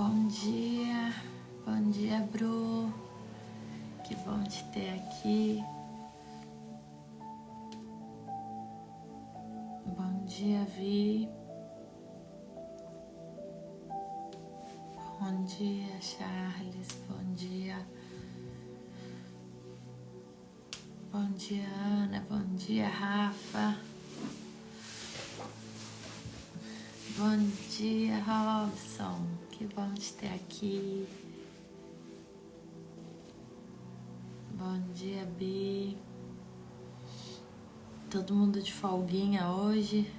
Bom dia, Bru. Que bom te ter aqui. Bom dia, Vi. Bom dia, Charles. Bom dia. Bom dia, Ana. Bom dia, Rafa. Bom dia, Robson. Que bom te ter aqui. Bom dia, Bi. Todo mundo de folguinha hoje.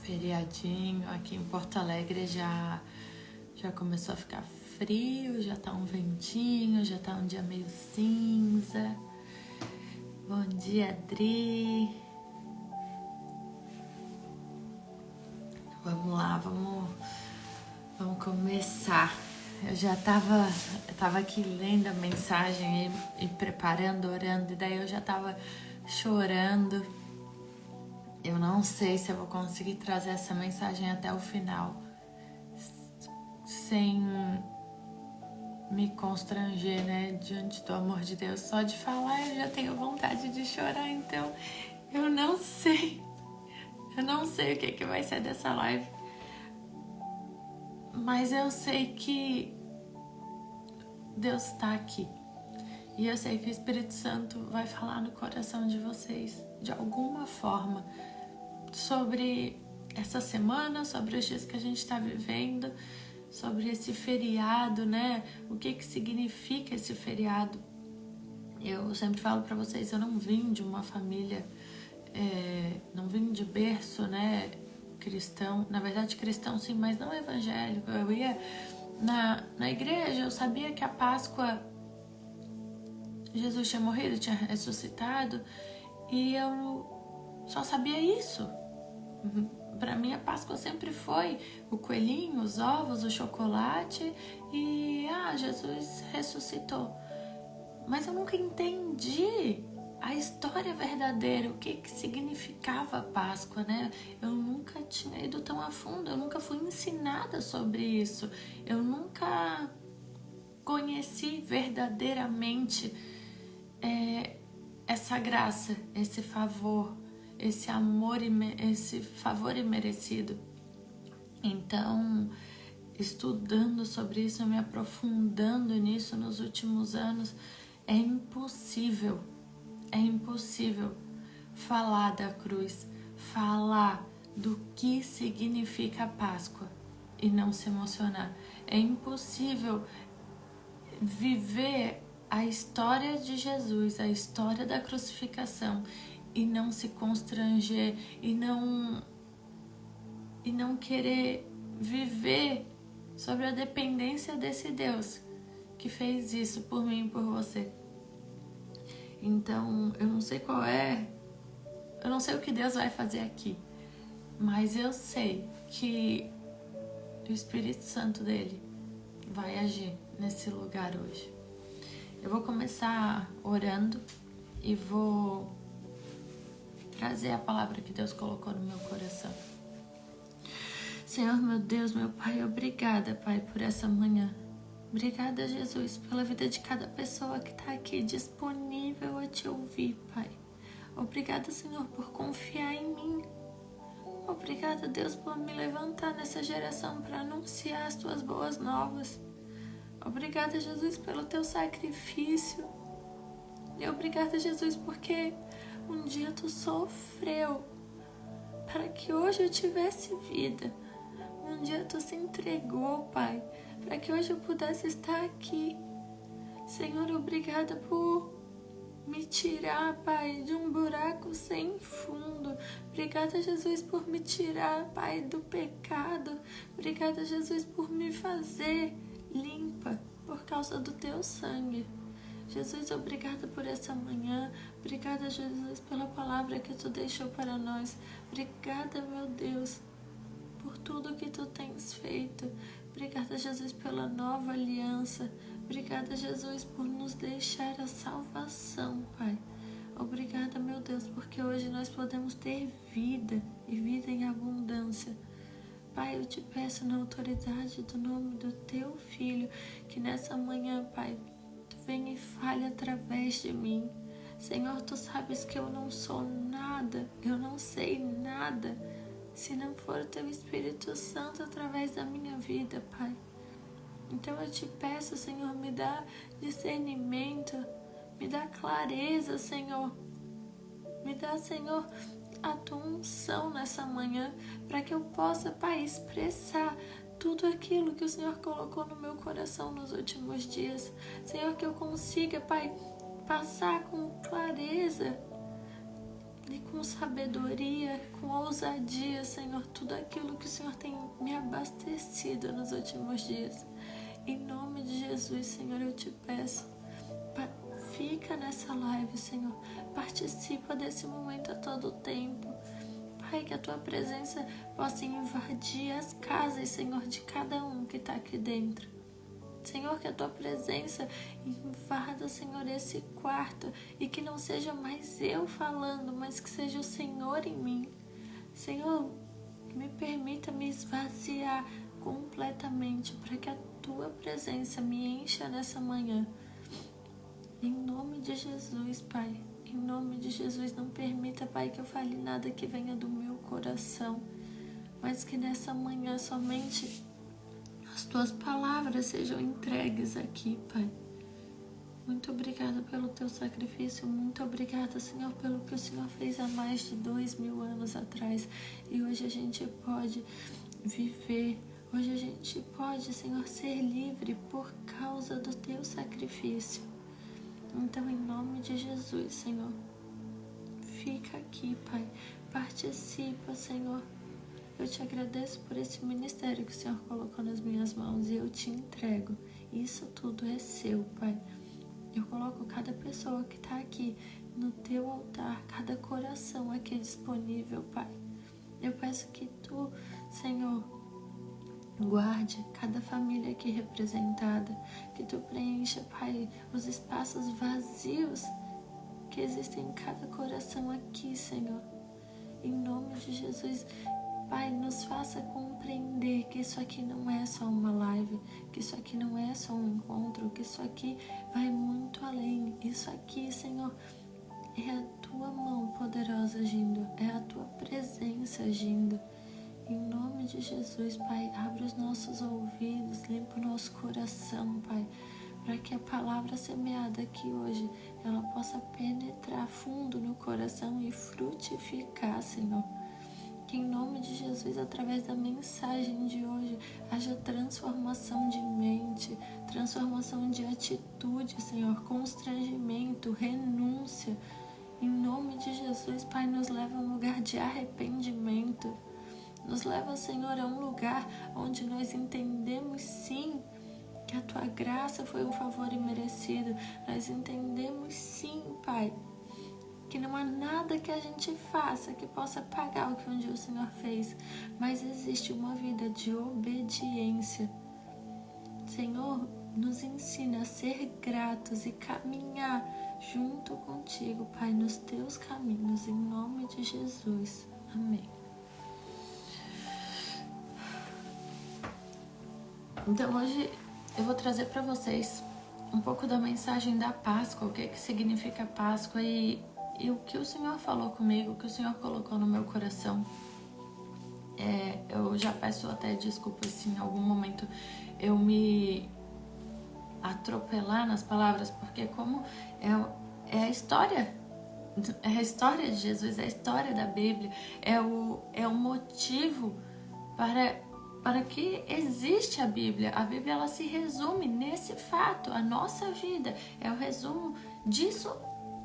Feriadinho. Aqui em Porto Alegre já começou a ficar frio, já tá um ventinho, já tá um dia meio cinza. Bom dia, Adri. Vamos lá, vamos começar. Eu já tava aqui lendo a mensagem e preparando, orando, e daí eu já tava chorando. Eu não sei se eu vou conseguir trazer essa mensagem até o final sem me constranger, né, diante do amor de Deus. Só de falar eu já tenho vontade de chorar, então eu não sei o que vai ser dessa live, mas eu sei que Deus está aqui e eu sei que o Espírito Santo vai falar no coração de vocês de alguma forma sobre essa semana, sobre os dias que a gente está vivendo, sobre esse feriado, né? O que significa esse feriado? Eu sempre falo para vocês, eu não vim de uma família, não vim de berço, né? Cristão, na verdade cristão sim, mas não evangélico. Eu ia na igreja, eu sabia que a Páscoa Jesus tinha morrido, tinha ressuscitado, e eu só sabia isso. Para mim a Páscoa sempre foi o coelhinho, os ovos, o chocolate e Jesus ressuscitou. Mas eu nunca entendi a história verdadeira, o que significava a Páscoa, né? Eu nunca tinha ido tão a fundo, eu nunca fui ensinada sobre isso, eu nunca conheci verdadeiramente essa graça, esse favor, esse amor, esse favor imerecido. Então, estudando sobre isso, me aprofundando nisso nos últimos anos, é impossível falar da cruz, falar do que significa a Páscoa e não se emocionar. É impossível viver a história de Jesus, a história da crucificação e não se constranger e não querer viver sobre a dependência desse Deus que fez isso por mim e por você. Então, eu não sei o que Deus vai fazer aqui, mas eu sei que o Espírito Santo dele vai agir nesse lugar hoje. Eu vou começar orando e vou trazer a palavra que Deus colocou no meu coração. Senhor, meu Deus, meu Pai, obrigada, Pai, por essa manhã. Obrigada, Jesus, pela vida de cada pessoa que está aqui disponível a te ouvir, Pai. Obrigada, Senhor, por confiar em mim. Obrigada, Deus, por me levantar nessa geração para anunciar as tuas boas novas. Obrigada, Jesus, pelo teu sacrifício. E obrigada, Jesus, porque um dia tu sofreu para que hoje eu tivesse vida. Um dia tu se entregou, Pai, para que hoje eu pudesse estar aqui. Senhor, obrigada por me tirar, Pai, de um buraco sem fundo. Obrigada, Jesus, por me tirar, Pai, do pecado. Obrigada, Jesus, por me fazer limpa por causa do teu sangue. Jesus, obrigada por essa manhã. Obrigada, Jesus, pela palavra que tu deixou para nós. Obrigada, meu Deus, por tudo que tu tens feito. Obrigada, Jesus, pela nova aliança. Obrigada, Jesus, por nos deixar a salvação, Pai. Obrigada, meu Deus, porque hoje nós podemos ter vida e vida em abundância. Pai, eu te peço na autoridade do nome do teu Filho, que nessa manhã, Pai, tu venha e fale através de mim. Senhor, tu sabes que eu não sou nada, eu não sei nada, se não for o teu Espírito Santo através da minha vida, Pai. Então eu te peço, Senhor, me dá discernimento, me dá clareza, Senhor. Me dá, Senhor, a tua unção nessa manhã, para que eu possa, Pai, expressar tudo aquilo que o Senhor colocou no meu coração nos últimos dias. Senhor, que eu consiga, Pai, passar com clareza e com sabedoria, com ousadia, Senhor, tudo aquilo que o Senhor tem me abastecido nos últimos dias. Em nome de Jesus, Senhor, eu te peço, fica nessa live, Senhor, participa desse momento a todo tempo. Pai, que a tua presença possa invadir as casas, Senhor, de cada um que está aqui dentro. Senhor, que a tua presença invada, Senhor, esse quarto e que não seja mais eu falando, mas que seja o Senhor em mim. Senhor, me permita me esvaziar completamente para que a tua presença me encha nessa manhã. Em nome de Jesus, Pai. Em nome de Jesus, não permita, Pai, que eu fale nada que venha do meu coração, mas que nessa manhã somente as tuas palavras sejam entregues aqui, Pai. Muito obrigada pelo teu sacrifício, muito obrigada, Senhor, pelo que o Senhor fez há mais de 2000 anos atrás. E hoje a gente pode viver, hoje a gente pode, Senhor, ser livre por causa do teu sacrifício. Então, em nome de Jesus, Senhor, fica aqui, Pai, participa, Senhor. Eu te agradeço por esse ministério que o Senhor colocou nas minhas mãos e eu te entrego. Isso tudo é seu, Pai. Eu coloco cada pessoa que está aqui no teu altar, cada coração aqui disponível, Pai. Eu peço que tu, Senhor, guarde cada família aqui representada, que tu preencha, Pai, os espaços vazios que existem em cada coração aqui, Senhor. Em nome de Jesus, Pai, nos faça compreender que isso aqui não é só uma live, que isso aqui não é só um encontro, que isso aqui vai muito além. Isso aqui, Senhor, é a tua mão poderosa agindo, é a tua presença agindo. Em nome de Jesus, Pai, abre os nossos ouvidos, limpa o nosso coração, Pai, para que a palavra semeada aqui hoje, ela possa penetrar fundo no coração e frutificar, Senhor. Que em nome de Jesus, através da mensagem de hoje, haja transformação de mente, transformação de atitude, Senhor, constrangimento, renúncia. Em nome de Jesus, Pai, nos leva a um lugar de arrependimento. Nos leva, Senhor, a um lugar onde nós entendemos sim que a tua graça foi um favor imerecido. Nós entendemos sim, Pai, que não há nada que a gente faça que possa pagar o que um dia o Senhor fez, mas existe uma vida de obediência. Senhor, nos ensina a ser gratos e caminhar junto contigo, Pai, nos teus caminhos, em nome de Jesus. Amém. Então hoje eu vou trazer para vocês um pouco da mensagem da Páscoa, o que significa Páscoa e o que o Senhor falou comigo, o que o Senhor colocou no meu coração. Eu já peço até desculpas se em algum momento eu me atropelar nas palavras, porque como é a história de Jesus, é a história da Bíblia, é o motivo para que existe a Bíblia. A Bíblia, ela se resume nesse fato. A nossa vida é o resumo disso,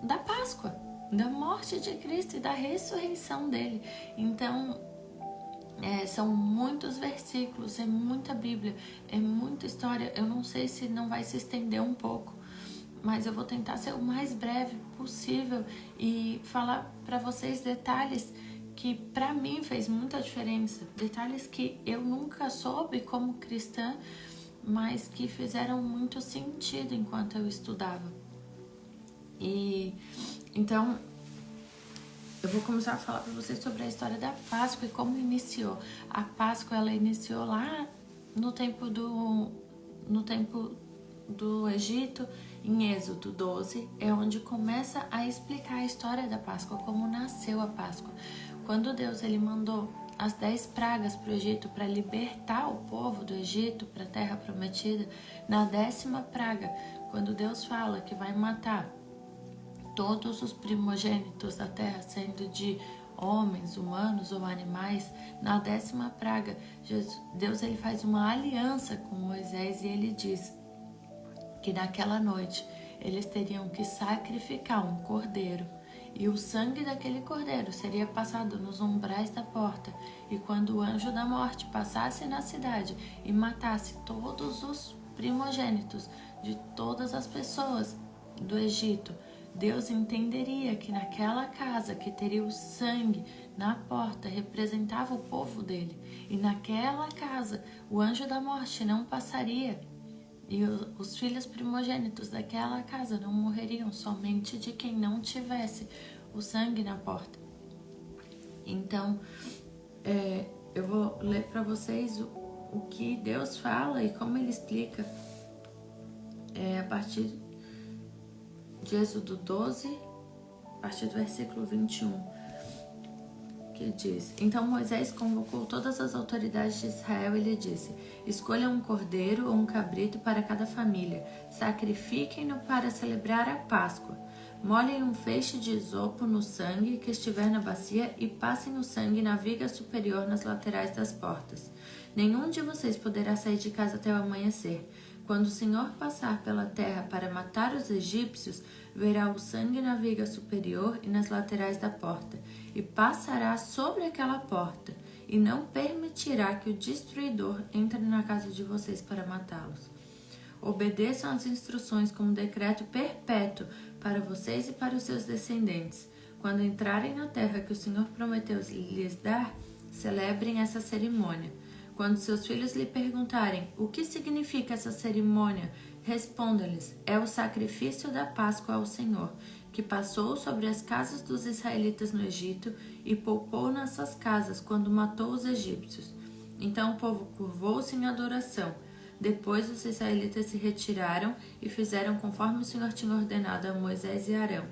da Páscoa, da morte de Cristo e da ressurreição dele. Então, são muitos versículos, é muita Bíblia, é muita história. Eu não sei se não vai se estender um pouco, mas eu vou tentar ser o mais breve possível e falar para vocês detalhes que para mim fez muita diferença, detalhes que eu nunca soube como cristã, mas que fizeram muito sentido enquanto eu estudava. E então eu vou começar a falar para vocês sobre a história da Páscoa e como iniciou. A Páscoa, ela iniciou lá no tempo do Egito, em Êxodo 12, é onde começa a explicar a história da Páscoa, como nasceu a Páscoa. Quando Deus ele mandou as 10 pragas para o Egito para libertar o povo do Egito para a terra prometida, na 10ª praga, quando Deus fala que vai matar todos os primogênitos da terra, sendo de homens, humanos ou animais, na 10ª praga, Deus ele faz uma aliança com Moisés e ele diz que naquela noite eles teriam que sacrificar um cordeiro e o sangue daquele cordeiro seria passado nos umbrais da porta, e quando o anjo da morte passasse na cidade e matasse todos os primogênitos de todas as pessoas do Egito, Deus entenderia que naquela casa que teria o sangue na porta representava o povo dele, e naquela casa o anjo da morte não passaria, e os filhos primogênitos daquela casa não morreriam, somente de quem não tivesse o sangue na porta. Então, eu vou ler para vocês o que Deus fala e como ele explica a partir de Êxodo 12, a partir do versículo 21, que diz: Então Moisés convocou todas as autoridades de Israel e lhe disse: Escolham um cordeiro ou um cabrito para cada família, sacrifiquem-no para celebrar a Páscoa. Molhem um feixe de isopo no sangue que estiver na bacia e passem o sangue na viga superior nas laterais das portas. Nenhum de vocês poderá sair de casa até o amanhecer. Quando o Senhor passar pela terra para matar os egípcios, verá o sangue na viga superior e nas laterais da porta, e passará sobre aquela porta, e não permitirá que o destruidor entre na casa de vocês para matá-los. Obedeçam às instruções como decreto perpétuo para vocês e para os seus descendentes. Quando entrarem na terra que o Senhor prometeu lhes dar, celebrem essa cerimônia. Quando seus filhos lhe perguntarem o que significa essa cerimônia, responda-lhes: é o sacrifício da Páscoa ao Senhor, que passou sobre as casas dos israelitas no Egito e poupou nessas casas quando matou os egípcios. Então o povo curvou-se em adoração. Depois os israelitas se retiraram e fizeram conforme o Senhor tinha ordenado a Moisés e Arão.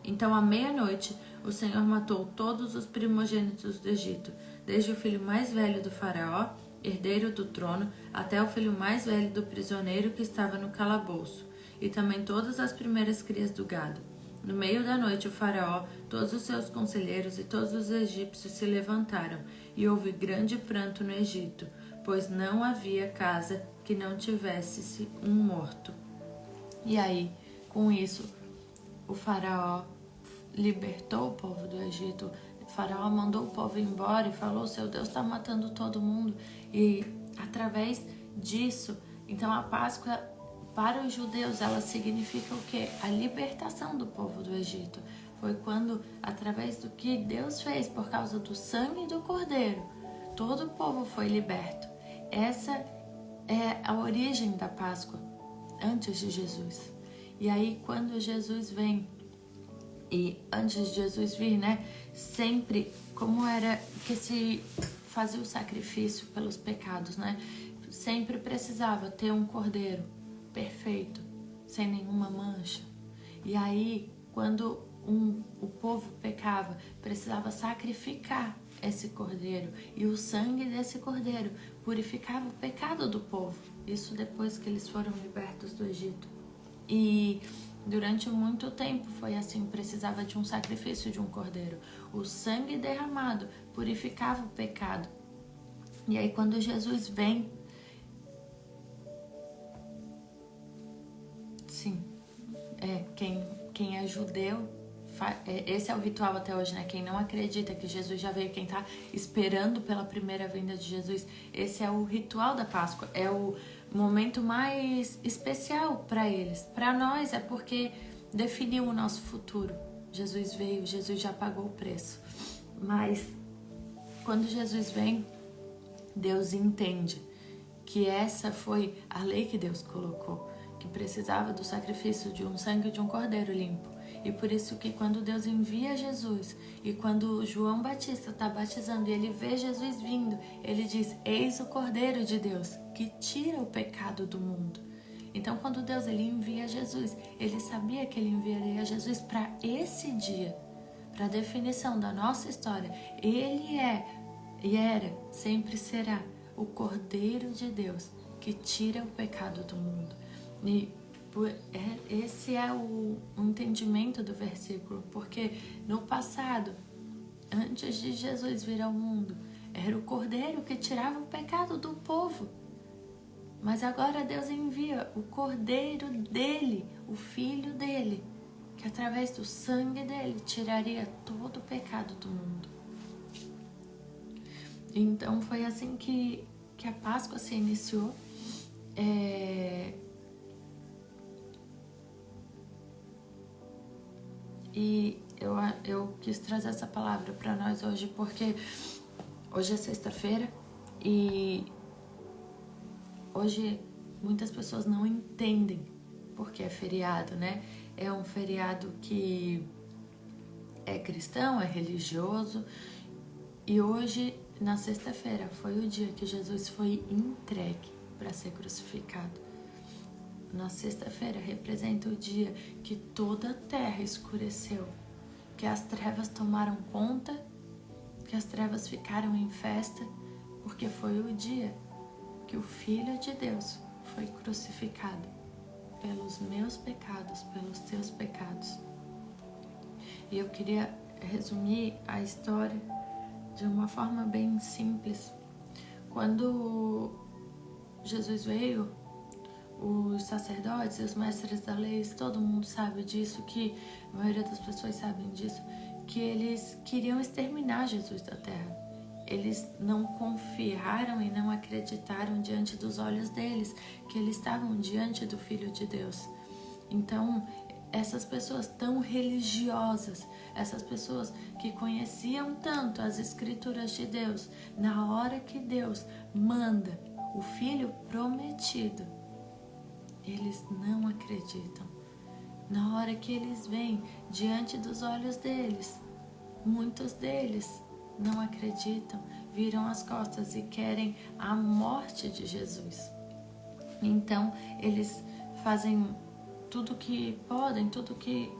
Então à meia-noite o Senhor matou todos os primogênitos do Egito, desde o filho mais velho do faraó, herdeiro do trono, até o filho mais velho do prisioneiro que estava no calabouço, e também todas as primeiras crias do gado. No meio da noite o faraó, todos os seus conselheiros e todos os egípcios se levantaram, e houve grande pranto no Egito, pois não havia casa que não tivesse um morto. E aí, com isso, o faraó libertou o povo do Egito. O faraó mandou o povo embora e falou: seu Deus está matando todo mundo. E através disso, então a Páscoa para os judeus ela significa o quê? A libertação do povo do Egito. Foi quando, através do que Deus fez por causa do sangue do cordeiro, todo o povo foi liberto. Essa é a origem da Páscoa, antes de Jesus. E aí, quando Jesus vem, e antes de Jesus vir, né, sempre, como era que se fazia o sacrifício pelos pecados, né, sempre precisava ter um cordeiro perfeito, sem nenhuma mancha. E aí, quando o povo pecava, precisava sacrificar esse cordeiro, e o sangue desse cordeiro purificava o pecado do povo. Isso depois que eles foram libertos do Egito. E durante muito tempo foi assim, precisava de um sacrifício de um cordeiro. O sangue derramado purificava o pecado. E aí quando Jesus vem, sim, quem é judeu, esse é o ritual até hoje, né? Quem não acredita que Jesus já veio, quem tá esperando pela primeira vinda de Jesus, esse é o ritual da Páscoa, é o momento mais especial para eles. Para nós é porque definiu o nosso futuro. Jesus veio, Jesus já pagou o preço. Mas quando Jesus vem, Deus entende que essa foi a lei que Deus colocou, que precisava do sacrifício de um sangue de um cordeiro limpo. E por isso que quando Deus envia Jesus, e quando João Batista está batizando e ele vê Jesus vindo, ele diz: eis o Cordeiro de Deus, que tira o pecado do mundo. Então quando Deus ele envia Jesus, ele sabia que ele enviaria Jesus para esse dia, para a definição da nossa história. Ele é, e era, sempre será, o Cordeiro de Deus, que tira o pecado do mundo. E esse é o entendimento do versículo, porque no passado, antes de Jesus vir ao mundo, era o Cordeiro que tirava o pecado do povo. Mas agora Deus envia o Cordeiro dele, o Filho dele, que através do sangue dele tiraria todo o pecado do mundo. Então foi assim que a Páscoa se iniciou. E eu quis trazer essa palavra para nós hoje, porque hoje é sexta-feira e hoje muitas pessoas não entendem porque é feriado, né? É um feriado que é cristão, é religioso. E hoje, na sexta-feira, foi o dia que Jesus foi entregue para ser crucificado. Na sexta-feira representa o dia que toda a terra escureceu, que as trevas tomaram conta, que as trevas ficaram em festa, porque foi o dia que o Filho de Deus foi crucificado pelos meus pecados, pelos teus pecados. E eu queria resumir a história de uma forma bem simples. Quando Jesus veio, os sacerdotes e os mestres da lei, todo mundo sabe disso, que a maioria das pessoas sabem disso, que eles queriam exterminar Jesus da terra. Eles não confiaram e não acreditaram diante dos olhos deles que eles estavam diante do Filho de Deus. Então, essas pessoas tão religiosas, essas pessoas que conheciam tanto as Escrituras de Deus, na hora que Deus manda o Filho prometido, eles não acreditam. Na hora que eles vêm diante dos olhos deles, muitos deles não acreditam, viram as costas e querem a morte de Jesus. Então, eles fazem tudo que podem, tudo que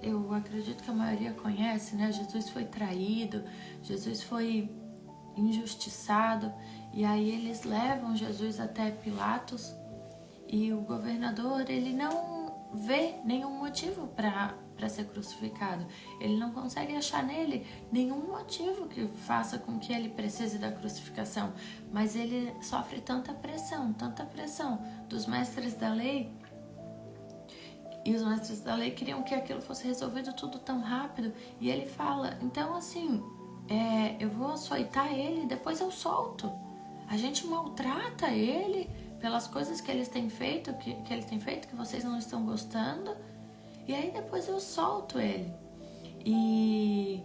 eu acredito que a maioria conhece, né? Jesus foi traído, Jesus foi injustiçado, e aí eles levam Jesus até Pilatos, e o governador, ele não vê nenhum motivo para ser crucificado. Ele não consegue achar nele nenhum motivo que faça com que ele precise da crucificação. Mas ele sofre tanta pressão dos mestres da lei. E os mestres da lei queriam que aquilo fosse resolvido tudo tão rápido. E ele fala, então assim, eu vou açoitar ele e depois eu solto. A gente maltrata ele pelas coisas que eles têm feito, que ele tem feito, que vocês não estão gostando, e aí depois eu solto ele. E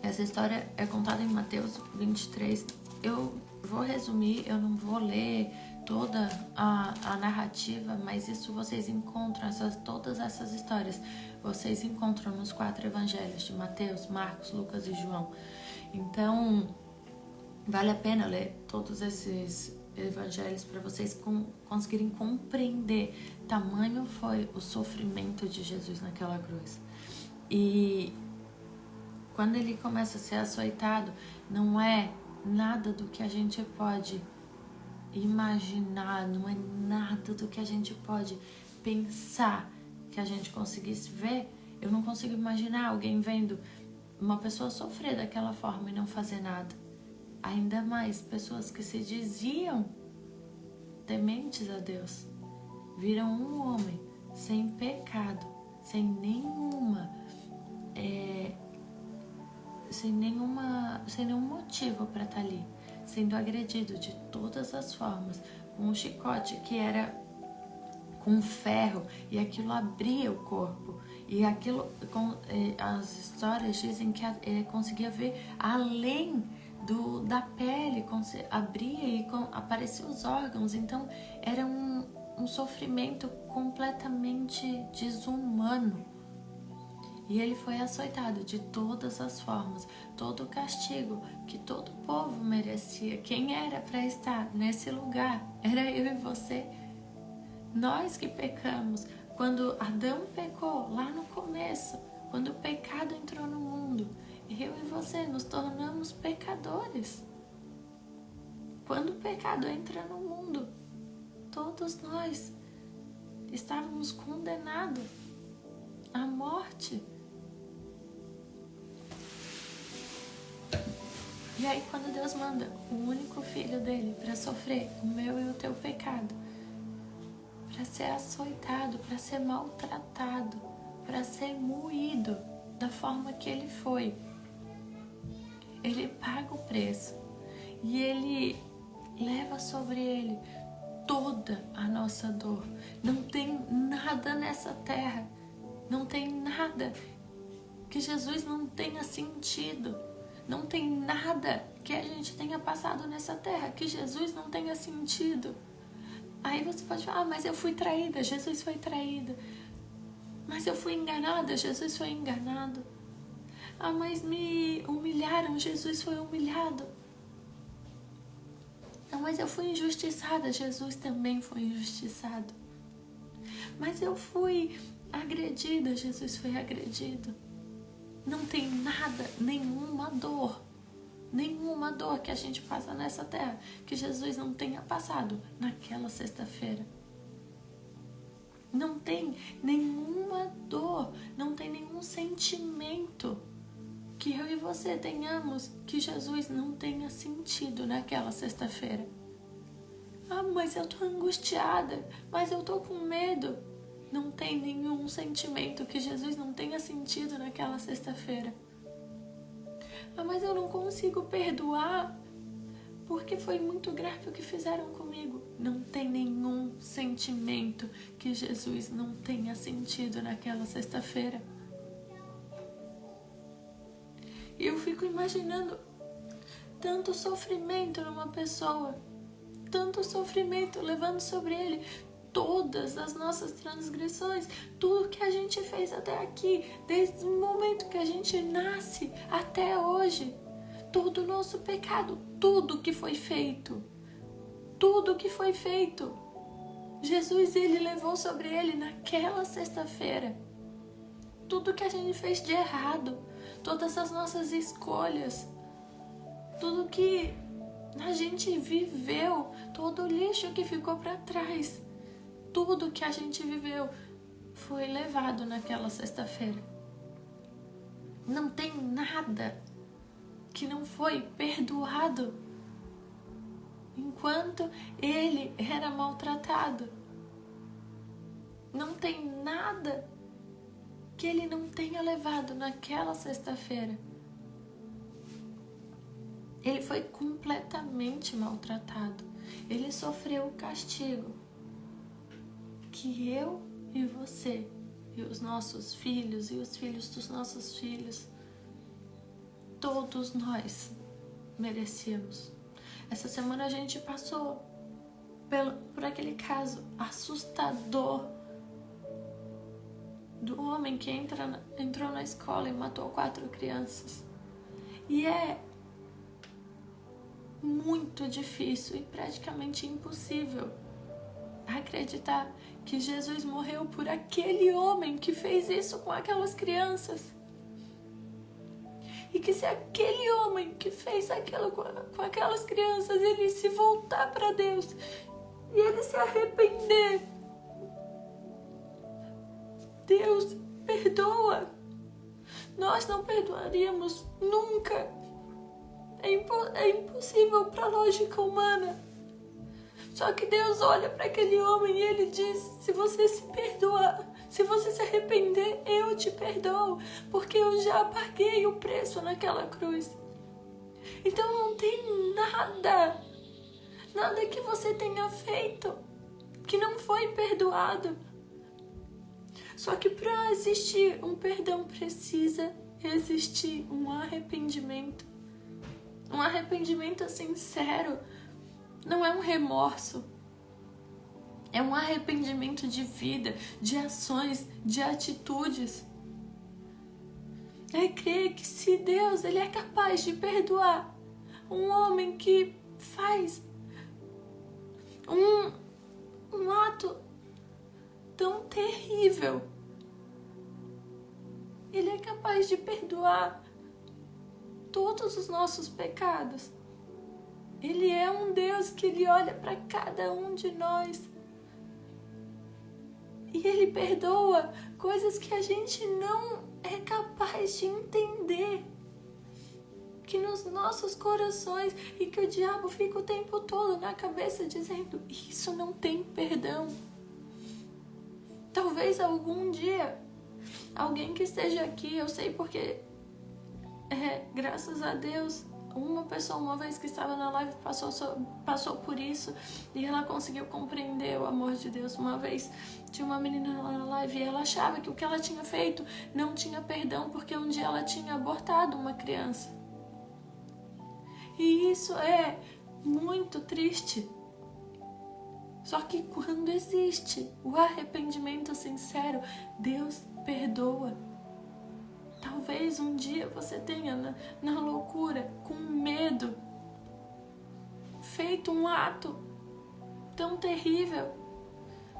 essa história é contada em Mateus 23. Eu vou resumir, eu não vou ler toda a narrativa, mas isso vocês encontram, todas essas histórias vocês encontram nos 4 evangelhos de Mateus, Marcos, Lucas e João. Então vale a pena ler todos esses evangelhos para vocês conseguirem compreender tamanho foi o sofrimento de Jesus naquela cruz. E quando ele começa a ser açoitado, não é nada do que a gente pode imaginar, não é nada do que a gente pode pensar que a gente conseguisse ver. Eu não consigo imaginar alguém vendo uma pessoa sofrer daquela forma e não fazer nada. Ainda mais pessoas que se diziam tementes a Deus, viram um homem sem pecado, sem nenhum motivo para estar ali, sendo agredido de todas as formas, com um chicote que era com ferro, e aquilo abria o corpo, e aquilo, as histórias dizem que ele conseguia ver além da pele, abria e apareciam os órgãos. Então era um um sofrimento completamente desumano. E ele foi açoitado de todas as formas, todo o castigo que todo povo merecia. Quem era para estar nesse lugar? Era eu e você. Nós que pecamos. Quando Adão pecou, lá no começo, quando o pecado entrou no mundo, eu e você nos tornamos pecadores. Quando o pecado entra no mundo, todos nós estávamos condenados à morte. E aí quando Deus manda o único filho dele para sofrer o meu e o teu pecado, para ser açoitado, para ser maltratado, para ser moído da forma que ele foi, ele paga o preço e ele leva sobre ele toda a nossa dor. Não tem nada nessa terra, não tem nada que Jesus não tenha sentido. Não tem nada que a gente tenha passado nessa terra que Jesus não tenha sentido. Aí você pode falar, mas eu fui traída, Jesus foi traído. Mas eu fui enganada, Jesus foi enganado. Mas me humilharam, Jesus foi humilhado. Mas eu fui injustiçada, Jesus também foi injustiçado. Mas eu fui agredida, Jesus foi agredido. Não tem nada, nenhuma dor que a gente passa nessa terra que Jesus não tenha passado naquela sexta-feira. Não tem nenhuma dor, não tem nenhum sentimento que eu e você tenhamos que Jesus não tenha sentido naquela sexta-feira. Mas eu tô angustiada, mas eu tô com medo. Não tem nenhum sentimento que Jesus não tenha sentido naquela sexta-feira. Mas eu não consigo perdoar porque foi muito grave o que fizeram comigo. Não tem nenhum sentimento que Jesus não tenha sentido naquela sexta-feira. E eu fico imaginando tanto sofrimento numa pessoa, tanto sofrimento levando sobre ele todas as nossas transgressões, tudo que a gente fez até aqui, desde o momento que a gente nasce até hoje, todo o nosso pecado, tudo que foi feito, Jesus, ele levou sobre ele naquela sexta-feira, tudo que a gente fez de errado, todas as nossas escolhas, tudo que a gente viveu, todo o lixo que ficou para trás, tudo que a gente viveu foi levado naquela sexta-feira. Não tem nada que não foi perdoado enquanto ele era maltratado. Não tem nada que ele não tenha levado naquela sexta-feira. Ele foi completamente maltratado. Ele sofreu o castigo que eu e você, e os nossos filhos, e os filhos dos nossos filhos, todos nós merecíamos. Essa semana a gente passou por aquele caso assustador do homem que entrou na escola e matou 4 crianças. E é muito difícil e praticamente impossível acreditar que Jesus morreu por aquele homem que fez isso com aquelas crianças. E que se aquele homem que fez aquilo com aquelas crianças, ele se voltar para Deus e ele se arrepender, Deus perdoa. Nós não perdoaríamos nunca. É impossível para a lógica humana. Só que Deus olha para aquele homem e ele diz: se você se perdoar, se você se arrepender, eu te perdoo, porque eu já paguei o preço naquela cruz. Então não tem nada que você tenha feito que não foi perdoado. Só que para existir um perdão precisa existir um arrependimento. Um arrependimento sincero. Não é um remorso. É um arrependimento de vida, de ações, de atitudes. É crer que se Deus ele é capaz de perdoar um homem que faz um ato tão terrível, Ele é capaz de perdoar todos os nossos pecados. Ele é um Deus que Ele olha para cada um de nós. E Ele perdoa coisas que a gente não é capaz de entender. Que nos nossos corações, e que o diabo fica o tempo todo na cabeça dizendo, isso não tem perdão. Talvez algum dia, alguém que esteja aqui, eu sei porque, graças a Deus, uma pessoa uma vez que estava na live passou por isso e ela conseguiu compreender o amor de Deus. Uma vez tinha uma menina lá na live e ela achava que o que ela tinha feito não tinha perdão porque um dia ela tinha abortado uma criança. E isso é muito triste. Só que quando existe o arrependimento sincero, Deus perdoa. Talvez um dia você tenha na loucura, com medo, feito um ato tão terrível.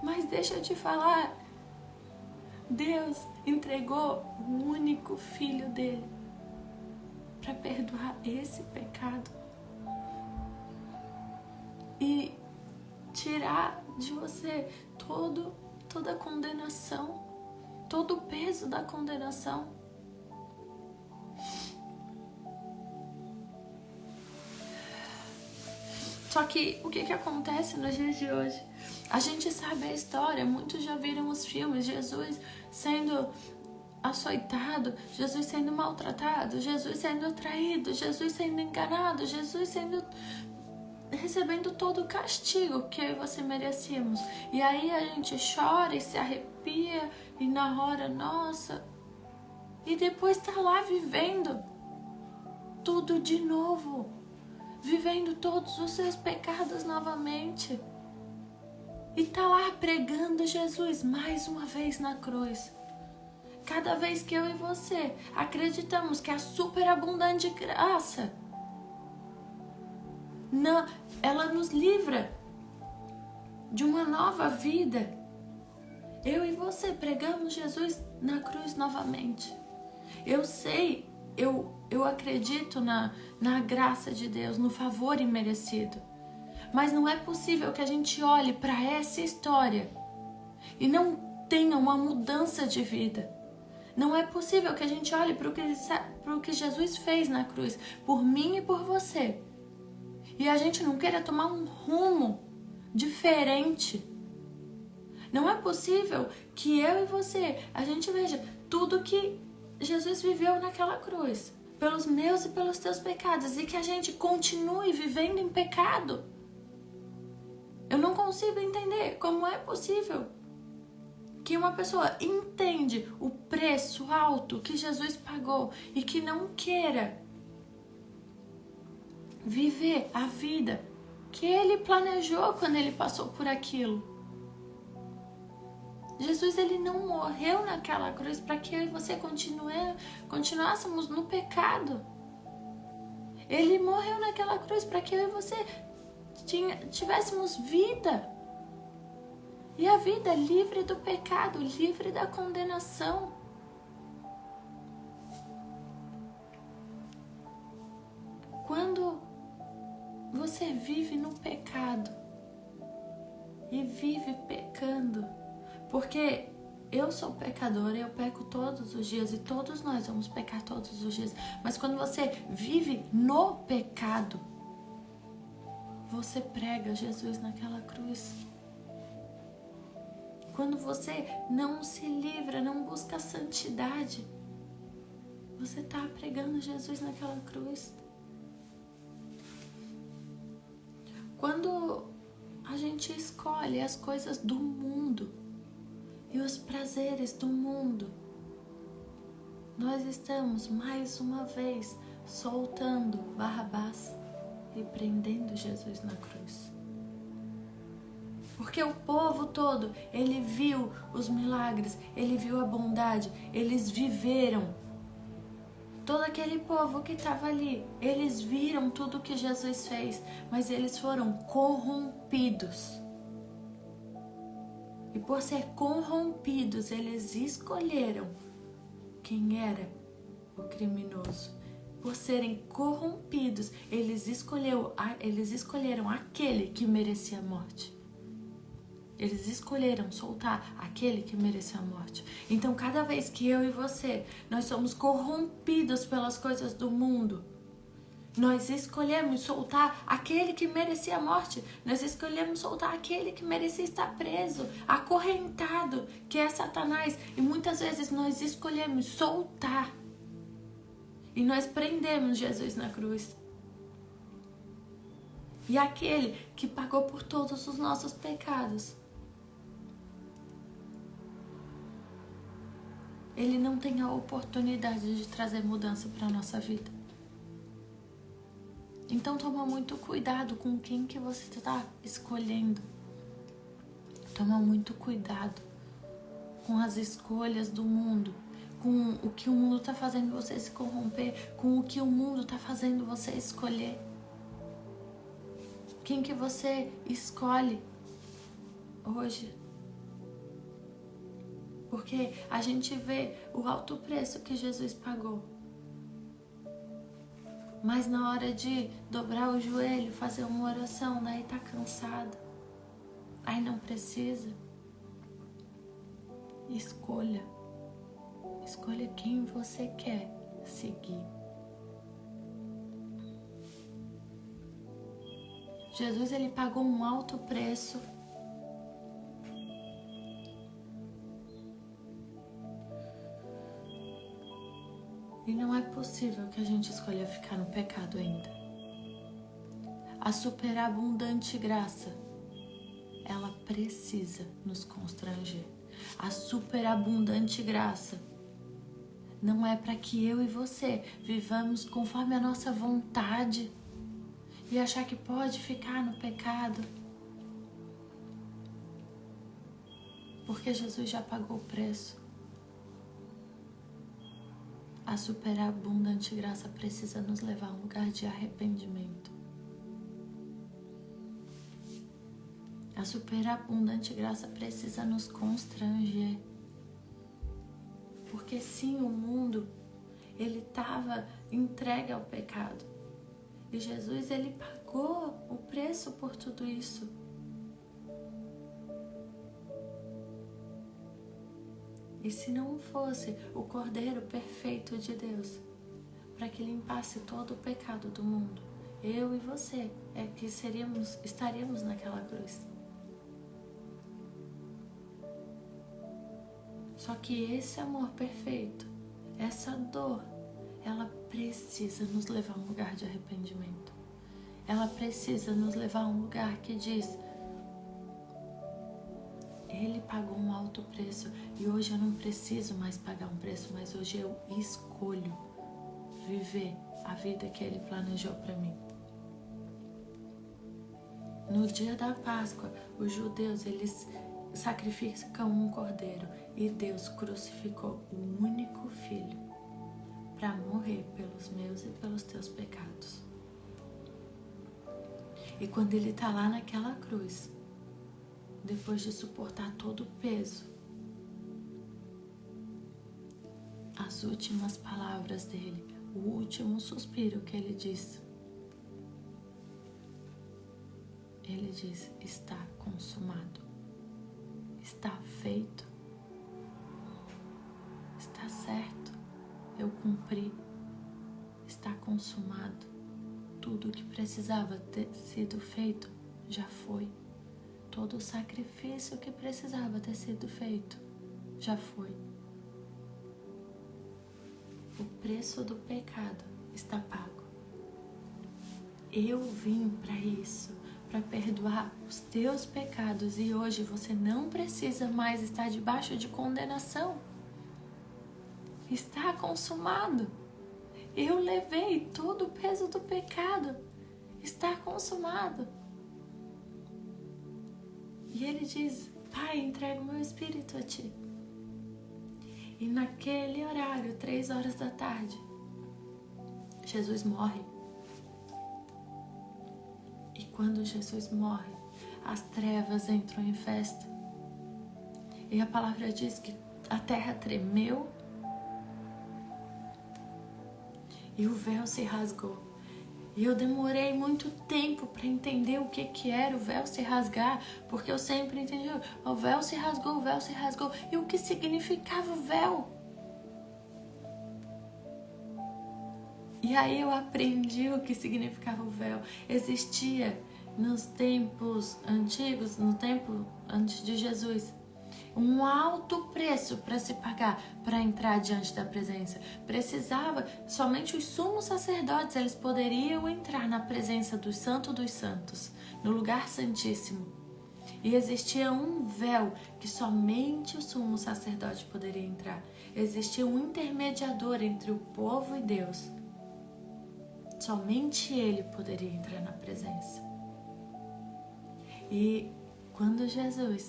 Mas deixa eu te falar, Deus entregou o único filho dele para perdoar esse pecado e tirar de você toda a condenação, todo o peso da condenação. Só que o que acontece nos dias de hoje? A gente sabe a história, muitos já viram os filmes, Jesus sendo açoitado, Jesus sendo maltratado, Jesus sendo traído, Jesus sendo enganado, Jesus recebendo todo o castigo que eu e você merecíamos. E aí a gente chora e se arrepia e na hora, nossa, e depois tá lá vivendo tudo de novo, vivendo todos os seus pecados novamente. E tá lá pregando Jesus mais uma vez na cruz. Cada vez que eu e você acreditamos que a superabundante graça, ela nos livra de uma nova vida, eu e você pregamos Jesus na cruz novamente. Eu sei, eu acredito na graça de Deus, no favor imerecido. Mas não é possível que a gente olhe para essa história e não tenha uma mudança de vida. Não é possível que a gente olhe para o que Jesus fez na cruz, por mim e por você, e a gente não queira tomar um rumo diferente. Não é possível que eu e você, a gente veja tudo que Jesus viveu naquela cruz, pelos meus e pelos teus pecados, e que a gente continue vivendo em pecado. Eu não consigo entender como é possível que uma pessoa entende o preço alto que Jesus pagou e que não queira viver a vida que Ele planejou quando Ele passou por aquilo. Jesus, Ele não morreu naquela cruz para que eu e você continuássemos no pecado. Ele morreu naquela cruz para que eu e você tivéssemos vida. E a vida livre do pecado, livre da condenação. Quando você vive no pecado e vive pecando, porque eu sou pecadora, eu peco todos os dias e todos nós vamos pecar todos os dias. Mas quando você vive no pecado, você prega Jesus naquela cruz. Quando você não se livra, não busca a santidade, você está pregando Jesus naquela cruz. Quando a gente escolhe as coisas do mundo e os prazeres do mundo, nós estamos mais uma vez soltando Barrabás e prendendo Jesus na cruz. Porque o povo todo, ele viu os milagres, ele viu a bondade, eles viveram. Todo aquele povo que estava ali, eles viram tudo que Jesus fez, mas eles foram corrompidos. E por ser corrompidos, eles escolheram quem era o criminoso. Por serem corrompidos, eles escolheram aquele que merecia a morte. Eles escolheram soltar aquele que merecia a morte. Então, cada vez que eu e você, nós somos corrompidos pelas coisas do mundo, nós escolhemos soltar aquele que merecia a morte. Nós escolhemos soltar aquele que merecia estar preso, acorrentado, que é Satanás. E muitas vezes nós escolhemos soltar. E nós prendemos Jesus na cruz. E aquele que pagou por todos os nossos pecados, ele não tem a oportunidade de trazer mudança para a nossa vida. Então toma muito cuidado com quem que você está escolhendo. Toma muito cuidado com as escolhas do mundo, com o que o mundo está fazendo você se corromper, com o que o mundo está fazendo você escolher. Quem que você escolhe hoje? Porque a gente vê o alto preço que Jesus pagou. Mas na hora de dobrar o joelho, fazer uma oração, daí tá cansado. Aí não precisa. Escolha. Escolha quem você quer seguir. Jesus, ele pagou um alto preço. E não é possível que a gente escolha ficar no pecado ainda. A superabundante graça, ela precisa nos constranger. A superabundante graça não é para que eu e você vivamos conforme a nossa vontade e achar que pode ficar no pecado. Porque Jesus já pagou o preço. A superabundante graça precisa nos levar a um lugar de arrependimento. A superabundante graça precisa nos constranger. Porque sim, o mundo, ele estava entregue ao pecado. E Jesus, ele pagou o preço por tudo isso. E se não fosse o Cordeiro perfeito de Deus, para que limpasse todo o pecado do mundo, eu e você é que estaríamos naquela cruz. Só que esse amor perfeito, essa dor, ela precisa nos levar a um lugar de arrependimento. Ela precisa nos levar a um lugar que diz: Ele pagou um alto preço e hoje eu não preciso mais pagar um preço, mas hoje eu escolho viver a vida que Ele planejou para mim. No dia da Páscoa, os judeus, eles sacrificam um cordeiro e Deus crucificou o único filho para morrer pelos meus e pelos teus pecados. E quando Ele está lá naquela cruz, depois de suportar todo o peso, as últimas palavras dele, o último suspiro que ele diz, está consumado, está feito, está certo, eu cumpri, está consumado, tudo o que precisava ter sido feito já foi. Todo o sacrifício que precisava ter sido feito já foi. O preço do pecado está pago. Eu vim para isso, para perdoar os teus pecados, e hoje você não precisa mais estar debaixo de condenação. Está consumado. Eu levei todo o peso do pecado. Está consumado. E ele diz: Pai, entrego o meu espírito a ti. E naquele horário, 3 horas da tarde, Jesus morre. E quando Jesus morre, as trevas entram em festa. E a palavra diz que a terra tremeu e o véu se rasgou. E eu demorei muito tempo para entender o que era o véu se rasgar, porque eu sempre entendi, o véu se rasgou, o véu se rasgou. E o que significava o véu? E aí eu aprendi o que significava o véu. Existia nos tempos antigos, no tempo antes de Jesus, um alto preço para se pagar para entrar diante da presença. Precisava, somente os sumos sacerdotes, eles poderiam entrar na presença do Santo dos Santos, no lugar santíssimo. E existia um véu que somente o sumo sacerdote poderia entrar. Existia um intermediador entre o povo e Deus. Somente ele poderia entrar na presença. E quando Jesus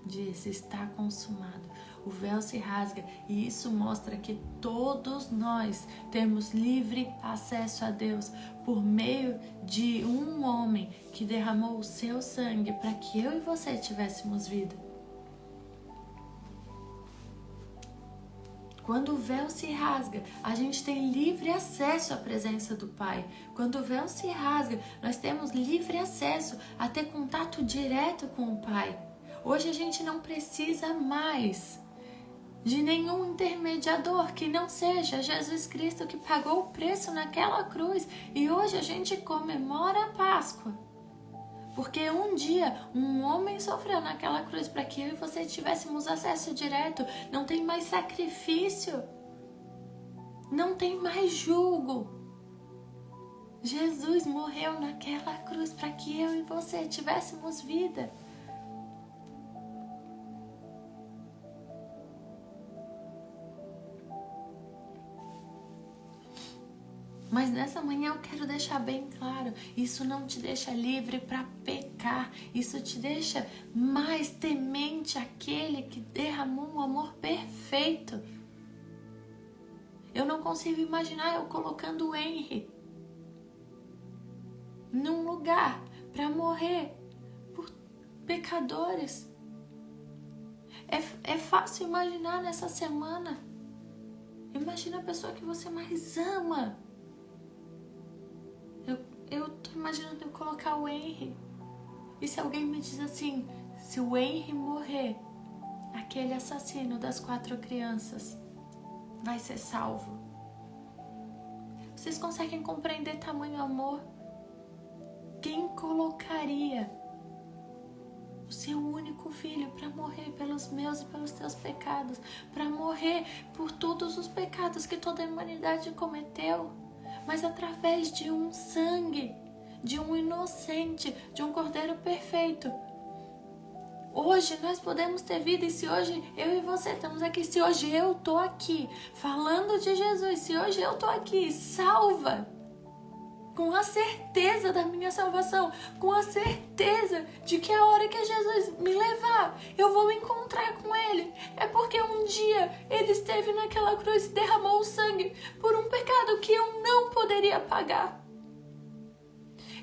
disse: está consumado, o véu se rasga, e isso mostra que todos nós temos livre acesso a Deus por meio de um homem que derramou o seu sangue para que eu e você tivéssemos vida. Quando o véu se rasga, a gente tem livre acesso à presença do Pai. Quando o véu se rasga, nós temos livre acesso a ter contato direto com o Pai. Hoje a gente não precisa mais de nenhum intermediador que não seja Jesus Cristo, que pagou o preço naquela cruz. E hoje a gente comemora a Páscoa, porque um dia um homem sofreu naquela cruz para que eu e você tivéssemos acesso direto. Não tem mais sacrifício, não tem mais julgo. Jesus morreu naquela cruz para que eu e você tivéssemos vida. Mas nessa manhã eu quero deixar bem claro, isso não te deixa livre para pecar, isso te deixa mais temente àquele que derramou um amor perfeito. Eu não consigo imaginar eu colocando o Henry num lugar para morrer por pecadores. É fácil imaginar nessa semana. Imagina a pessoa que você mais ama. Eu tô imaginando eu colocar o Henry. E se alguém me diz assim: se o Henry morrer, aquele assassino das 4 crianças vai ser salvo. Vocês conseguem compreender tamanho amor? Quem colocaria o seu único filho para morrer pelos meus e pelos teus pecados, para morrer por todos os pecados que toda a humanidade cometeu? Mas através de um sangue, de um inocente, de um cordeiro perfeito. Hoje nós podemos ter vida, e se hoje eu e você estamos aqui, se hoje eu estou aqui falando de Jesus, se hoje eu estou aqui salva, com a certeza da minha salvação, com a certeza de que a hora que Jesus me levar, eu vou me encontrar com Ele. É porque um dia Ele esteve naquela cruz e derramou o sangue por um pecado que eu não poderia pagar.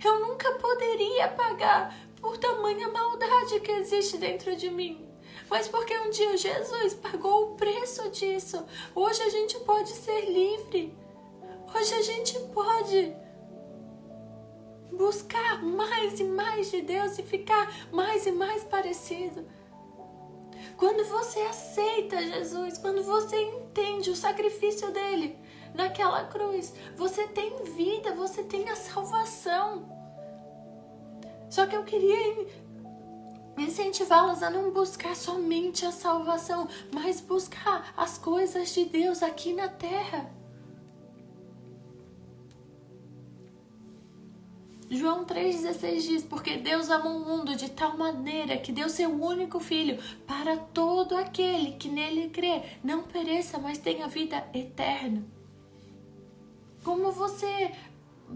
Eu nunca poderia pagar por tamanha maldade que existe dentro de mim. Mas porque um dia Jesus pagou o preço disso, hoje a gente pode ser livre. Hoje a gente pode buscar mais e mais de Deus e ficar mais e mais parecido. Quando você aceita Jesus, quando você entende o sacrifício dele naquela cruz, você tem vida, você tem a salvação. Só que eu queria incentivá-los a não buscar somente a salvação, mas buscar as coisas de Deus aqui na terra. João 3,16 diz: porque Deus amou o mundo de tal maneira que deu seu único filho para todo aquele que nele crê, não pereça, mas tenha vida eterna. Como você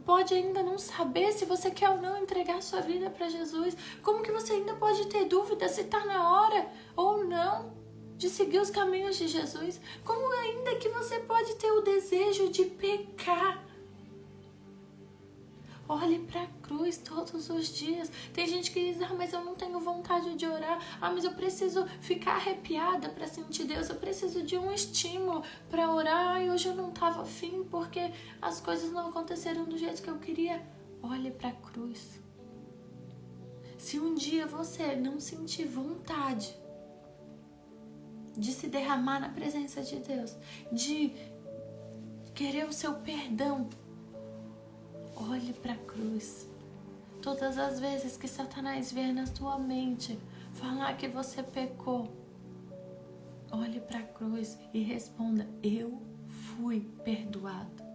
pode ainda não saber se você quer ou não entregar sua vida para Jesus? Como que você ainda pode ter dúvida se está na hora ou não de seguir os caminhos de Jesus? Como ainda que você pode ter o desejo de pecar? Olhe para a cruz todos os dias. Tem gente que diz, mas eu não tenho vontade de orar. Mas eu preciso ficar arrepiada para sentir Deus. Eu preciso de um estímulo para orar. E hoje eu não estava afim porque as coisas não aconteceram do jeito que eu queria. Olhe para a cruz. Se um dia você não sentir vontade de se derramar na presença de Deus, de querer o seu perdão, olhe para a cruz. Todas as vezes que Satanás vier na tua mente falar que você pecou, olhe para a cruz e responda: eu fui perdoado.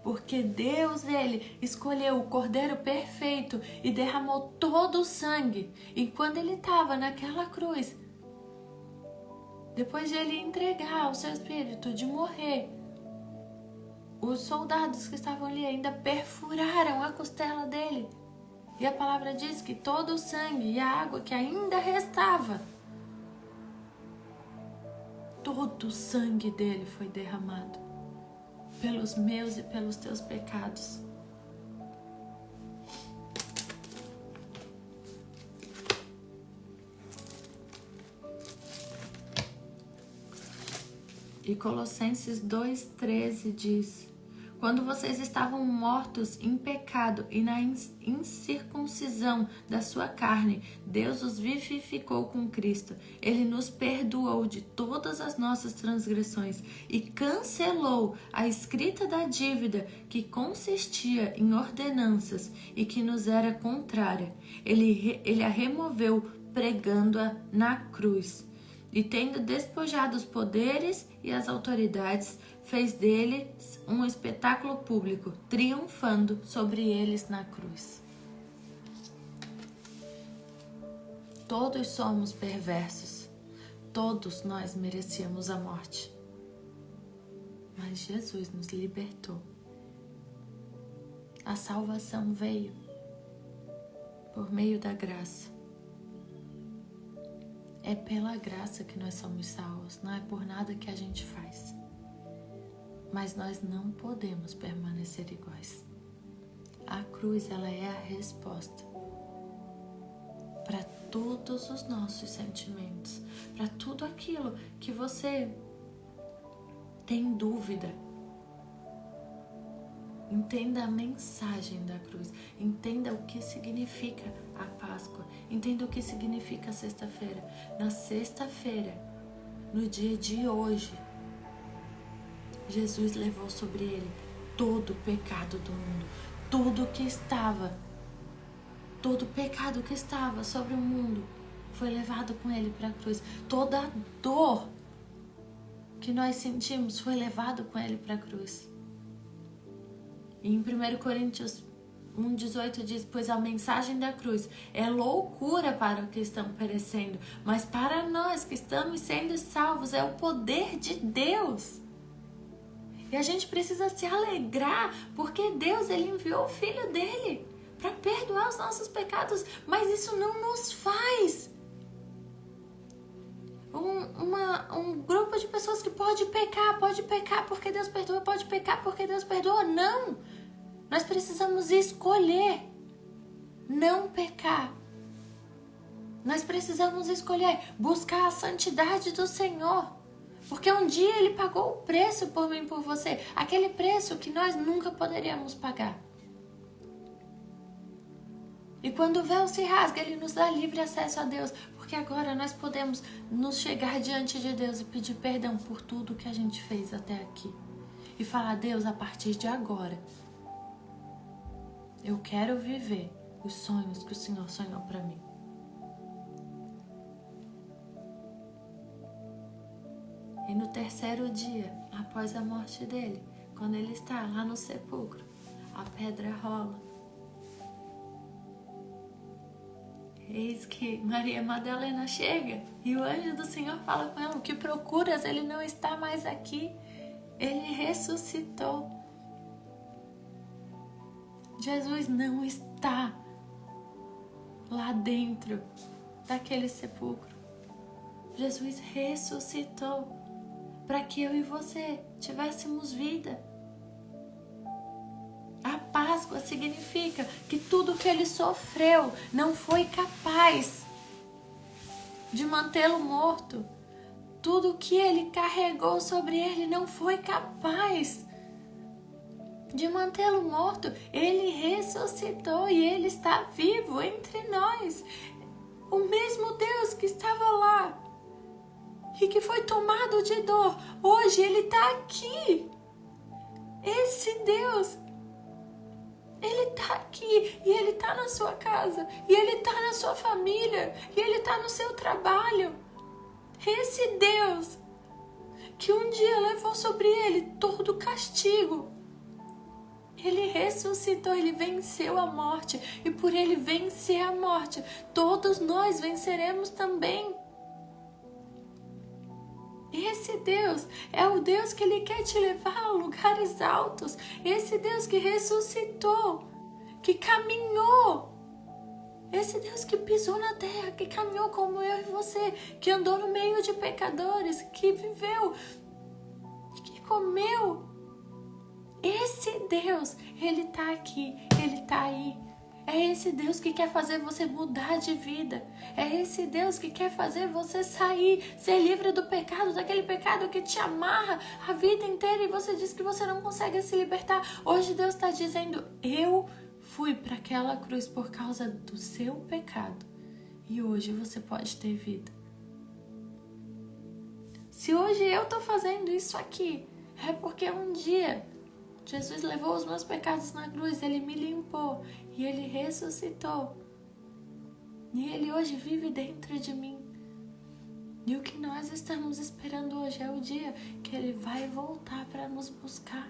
Porque Deus, Ele escolheu o Cordeiro perfeito e derramou todo o sangue. E quando Ele estava naquela cruz, depois de Ele entregar o seu espírito, de morrer, os soldados que estavam ali ainda perfuraram a costela dele. E a palavra diz que todo o sangue e a água que ainda restava, todo o sangue dele foi derramado pelos meus e pelos teus pecados. E Colossenses 2,13 diz: quando vocês estavam mortos em pecado e na incircuncisão da sua carne, Deus os vivificou com Cristo. Ele nos perdoou de todas as nossas transgressões e cancelou a escrita da dívida que consistia em ordenanças e que nos era contrária. Ele a removeu pregando-a na cruz. E tendo despojado os poderes e as autoridades, fez deles um espetáculo público, triunfando sobre eles na cruz. Todos somos perversos, todos nós merecíamos a morte. Mas Jesus nos libertou. A salvação veio por meio da graça. É pela graça que nós somos salvos, não é por nada que a gente faz. Mas nós não podemos permanecer iguais. A cruz, ela é a resposta para todos os nossos sentimentos, para tudo aquilo que você tem dúvida. Entenda a mensagem da cruz, entenda o que significa a Páscoa, entenda o que significa a sexta-feira. Na sexta-feira, no dia de hoje, Jesus levou sobre ele todo o pecado do mundo, todo pecado que estava sobre o mundo foi levado com ele para a cruz. Toda a dor que nós sentimos foi levado com ele para a cruz. E em 1 Coríntios 1,18 diz: pois a mensagem da cruz é loucura para os que estão perecendo, mas para nós que estamos sendo salvos é o poder de Deus. E a gente precisa se alegrar, porque Deus, Ele enviou o Filho dele para perdoar os nossos pecados, mas isso não nos faz um grupo de pessoas que pode pecar porque Deus perdoa, pode pecar porque Deus perdoa. Não! Nós precisamos escolher não pecar. Nós precisamos escolher buscar a santidade do Senhor. Porque um dia Ele pagou o preço por mim e por você. Aquele preço que nós nunca poderíamos pagar. E quando o véu se rasga, Ele nos dá livre acesso a Deus. Porque agora nós podemos nos chegar diante de Deus e pedir perdão por tudo que a gente fez até aqui. E falar: Deus, a partir de agora, eu quero viver os sonhos que o Senhor sonhou para mim. E no terceiro dia, após a morte dele, quando ele está lá no sepulcro, a pedra rola. Eis que Maria Madalena chega e o anjo do Senhor fala com ela: o que procuras? Ele não está mais aqui. Ele ressuscitou. Jesus não está lá dentro daquele sepulcro. Jesus ressuscitou para que eu e você tivéssemos vida. A Páscoa significa que tudo que ele sofreu não foi capaz de mantê-lo morto. Tudo que ele carregou sobre ele não foi capaz de mantê-lo morto. Ele ressuscitou e ele está vivo entre nós. O mesmo Deus que estava lá e que foi tomado de dor, hoje ele está aqui. Esse Deus, ele está aqui e ele está na sua casa, e ele está na sua família, e ele está no seu trabalho. Esse Deus que um dia levou sobre ele todo o castigo, ele ressuscitou, ele venceu a morte, e por ele vencer a morte, todos nós venceremos também. Esse Deus é o Deus que ele quer te levar a lugares altos. Esse Deus que ressuscitou, que caminhou. Esse Deus que pisou na terra, que caminhou como eu e você, que andou no meio de pecadores, que viveu, que comeu. Esse Deus, ele tá aqui, ele tá aí. É esse Deus que quer fazer você mudar de vida. É esse Deus que quer fazer você sair, ser livre do pecado, daquele pecado que te amarra a vida inteira e você diz que você não consegue se libertar. Hoje Deus está dizendo, eu fui para aquela cruz por causa do seu pecado e hoje você pode ter vida. Se hoje eu estou fazendo isso aqui, é porque um dia Jesus levou os meus pecados na cruz, ele me limpou e ele ressuscitou. E ele hoje vive dentro de mim. E o que nós estamos esperando hoje é o dia que ele vai voltar para nos buscar.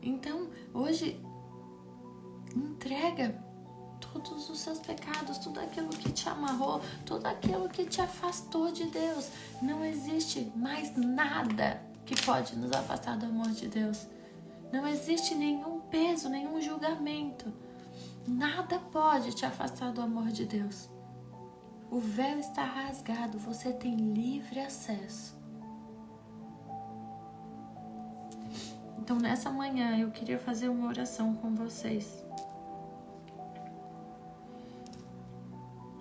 Então, hoje, entrega todos os seus pecados, tudo aquilo que te amarrou, tudo aquilo que te afastou de Deus. Não existe mais nada que pode nos afastar do amor de Deus. Não existe nenhum peso, nenhum julgamento. Nada pode te afastar do amor de Deus. O véu está rasgado, você tem livre acesso. Então, nessa manhã, eu queria fazer uma oração com vocês.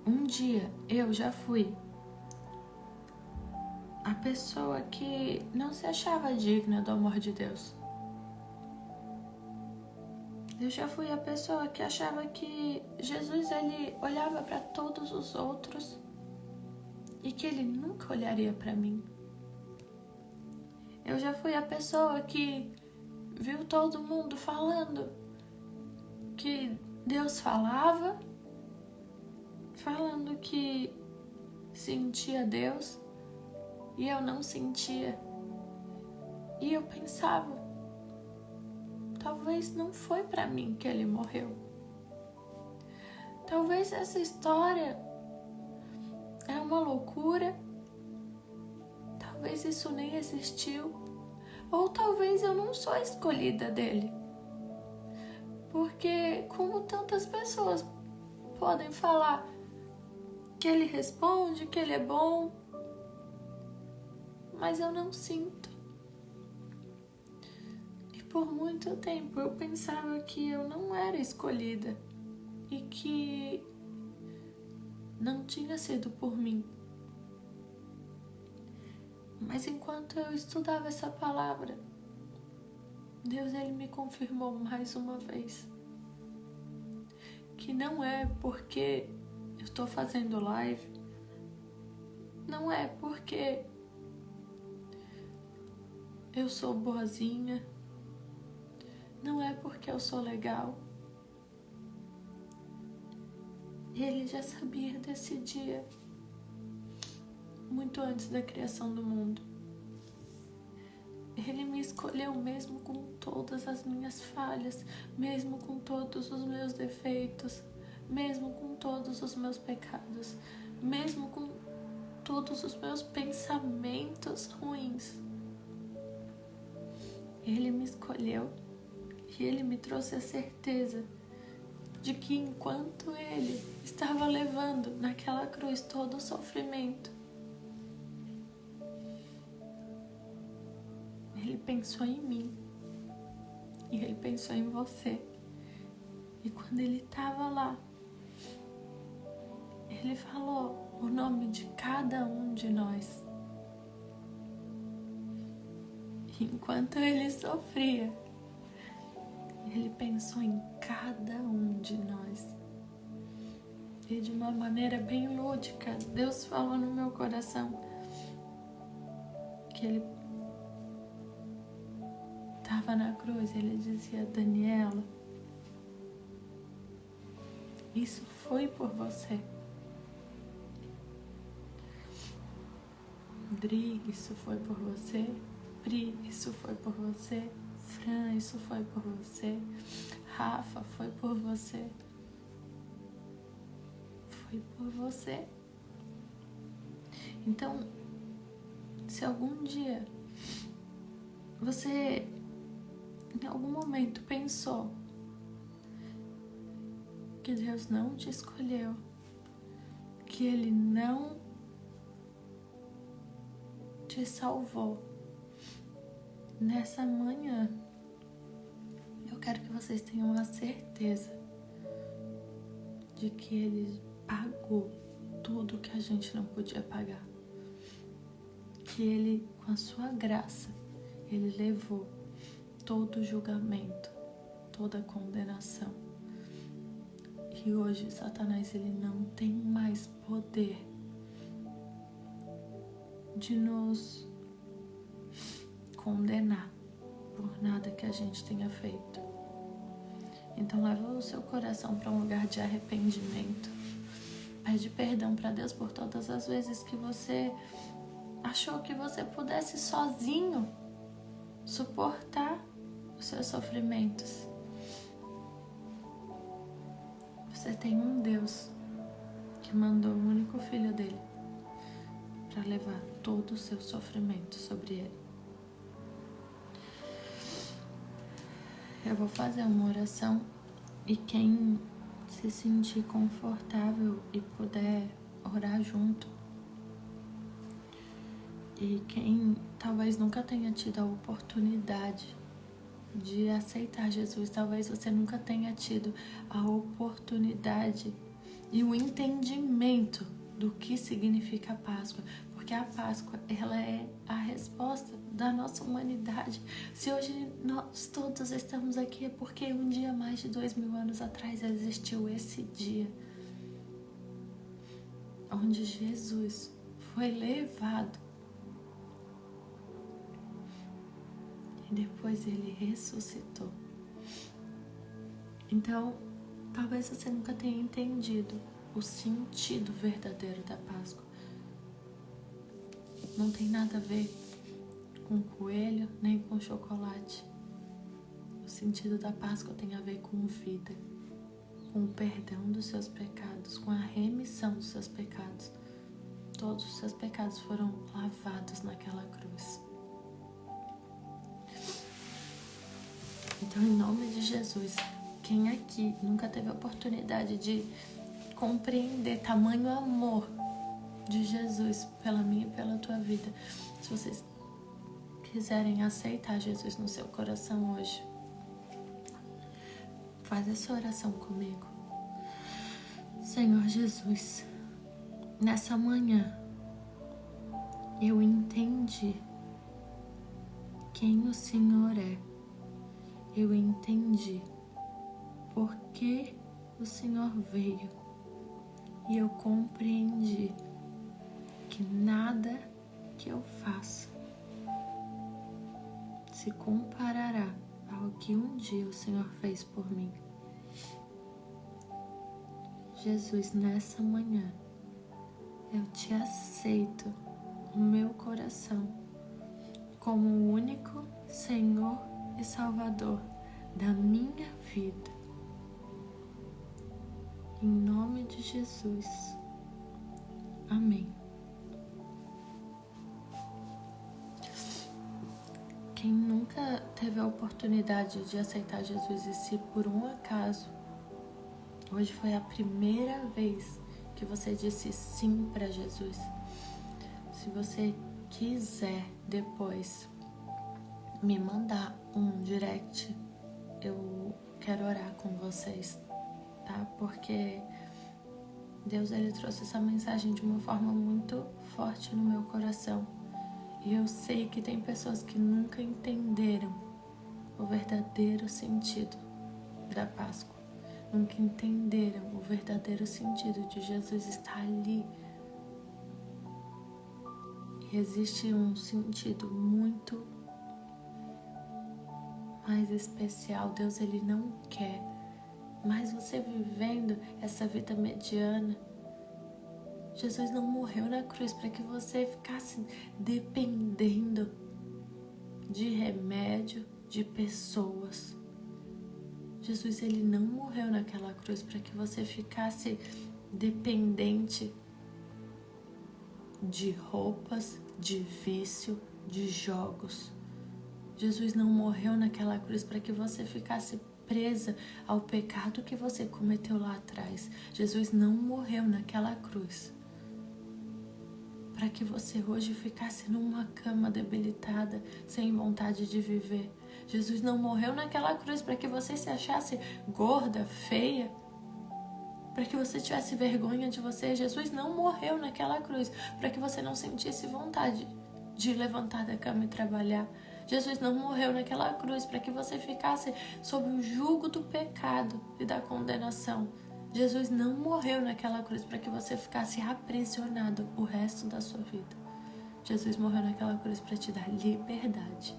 Um dia, eu já fui a pessoa que não se achava digna do amor de Deus. Eu já fui a pessoa que achava que Jesus, ele olhava para todos os outros e que ele nunca olharia para mim. Eu já fui a pessoa que viu todo mundo falando que Deus falava, falando que sentia Deus e eu não sentia. E eu pensava, talvez não foi para mim que ele morreu. Talvez essa história é uma loucura. Talvez isso nem existiu. Ou talvez eu não sou a escolhida dele. Porque como tantas pessoas podem falar que ele responde, que ele é bom, mas eu não sinto. E por muito tempo eu pensava que eu não era escolhida e que não tinha sido por mim. Mas enquanto eu estudava essa palavra, Deus, ele me confirmou mais uma vez que não é porque eu estou fazendo live, não é porque eu sou boazinha, não é porque eu sou legal. Ele já sabia desse dia, muito antes da criação do mundo. Ele me escolheu mesmo com todas as minhas falhas, mesmo com todos os meus defeitos, mesmo com todos os meus pecados, mesmo com todos os meus pensamentos ruins. Ele me escolheu que ele me trouxe a certeza de que enquanto ele estava levando naquela cruz todo o sofrimento, ele pensou em mim e ele pensou em você. E quando ele estava lá, ele falou o nome de cada um de nós. E enquanto ele sofria, ele pensou em cada um de nós. E de uma maneira bem lúdica, Deus falou no meu coração que ele estava na cruz. Ele dizia: Daniela, isso foi por você. Dri, isso foi por você. Pri, isso foi por você. Fran, isso foi por você. Rafa, foi por você. Foi por você. Então, se algum dia você em algum momento pensou que Deus não te escolheu, que Ele não te salvou, nessa manhã eu quero que vocês tenham a certeza de que Ele pagou tudo que a gente não podia pagar, que Ele, com a sua graça, Ele levou todo o julgamento, toda a condenação. E hoje Satanás, ele não tem mais poder de nos condenar por nada que a gente tenha feito. Então leva o seu coração para um lugar de arrependimento. Pede perdão para Deus por todas as vezes que você achou que você pudesse sozinho suportar os seus sofrimentos. Você tem um Deus que mandou o único filho dele para levar todo o seu sofrimento sobre ele. Eu vou fazer uma oração e quem se sentir confortável e puder orar junto, e quem talvez nunca tenha tido a oportunidade de aceitar Jesus, talvez você nunca tenha tido a oportunidade e o entendimento do que significa a Páscoa, porque a Páscoa, ela é a resposta da nossa humanidade. Se hoje nós todos estamos aqui é porque um dia mais de 2000 anos atrás existiu esse dia onde Jesus foi levado e depois ele ressuscitou. Então, talvez você nunca tenha entendido o sentido verdadeiro da Páscoa. Não tem nada a ver com coelho nem com chocolate. O sentido da Páscoa tem a ver com vida, com o perdão dos seus pecados, com a remissão dos seus pecados. Todos os seus pecados foram lavados naquela cruz. Então, em nome de Jesus, quem aqui nunca teve a oportunidade de compreender tamanho amor de Jesus pela minha e pela tua vida, se vocês quiserem aceitar Jesus no seu coração hoje, faz essa oração comigo. Senhor Jesus, nessa manhã eu entendi quem o Senhor é. Eu entendi por que o Senhor veio e eu compreendi que nada que eu faça se comparará ao que um dia o Senhor fez por mim. Jesus, nessa manhã eu te aceito no meu coração como o único Senhor e Salvador da minha vida. Em nome de Jesus. Amém. Quem nunca teve a oportunidade de aceitar Jesus e se por um acaso hoje foi a primeira vez que você disse sim para Jesus, se você quiser depois me mandar um direct, eu quero orar com vocês, tá? Porque Deus, ele trouxe essa mensagem de uma forma muito forte no meu coração. E eu sei que tem pessoas que nunca entenderam o verdadeiro sentido da Páscoa. Nunca entenderam o verdadeiro sentido de Jesus estar ali. E existe um sentido muito mais especial. Deus, ele não quer mais você vivendo essa vida mediana. Jesus não morreu na cruz para que você ficasse dependendo de remédio, de pessoas. Jesus, ele não morreu naquela cruz para que você ficasse dependente de roupas, de vício, de jogos. Jesus não morreu naquela cruz para que você ficasse presa ao pecado que você cometeu lá atrás. Jesus não morreu naquela cruz para que você hoje ficasse numa cama debilitada, sem vontade de viver. Jesus não morreu naquela cruz para que você se achasse gorda, feia, para que você tivesse vergonha de você. Jesus não morreu naquela cruz para que você não sentisse vontade de levantar da cama e trabalhar. Jesus não morreu naquela cruz para que você ficasse sob o jugo do pecado e da condenação. Jesus não morreu naquela cruz para que você ficasse aprisionado o resto da sua vida. Jesus morreu naquela cruz para te dar liberdade.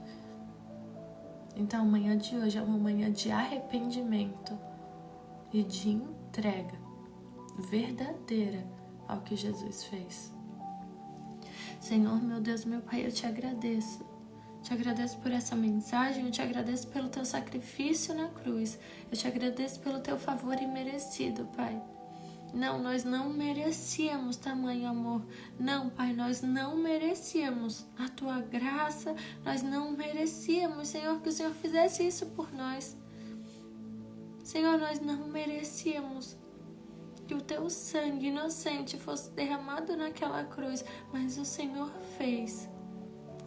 Então, a manhã de hoje é uma manhã de arrependimento e de entrega verdadeira ao que Jesus fez. Senhor, meu Deus, meu Pai, eu te agradeço. Te agradeço por essa mensagem, eu te agradeço pelo teu sacrifício na cruz. Eu te agradeço pelo teu favor imerecido, Pai. Não, nós não merecíamos tamanho amor. Não, Pai, nós não merecíamos a tua graça. Nós não merecíamos, Senhor, que o Senhor fizesse isso por nós. Senhor, nós não merecíamos que o teu sangue inocente fosse derramado naquela cruz. Mas o Senhor fez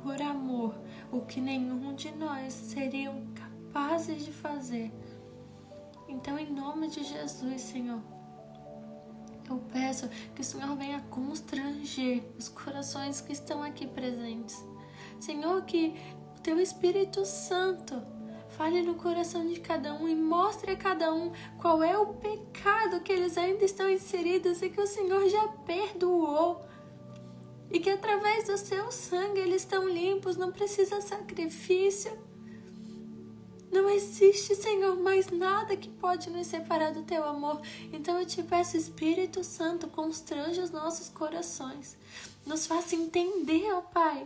por amor o que nenhum de nós seriam capazes de fazer. Então, em nome de Jesus, Senhor, eu peço que o Senhor venha constranger os corações que estão aqui presentes. Senhor, que o teu Espírito Santo fale no coração de cada um e mostre a cada um qual é o pecado que eles ainda estão inseridos e que o Senhor já perdoou. E que através do seu sangue eles estão limpos, não precisa sacrifício. Não existe, Senhor, mais nada que pode nos separar do teu amor. Então eu te peço, Espírito Santo, constrange os nossos corações. Nos faça entender, ó Pai,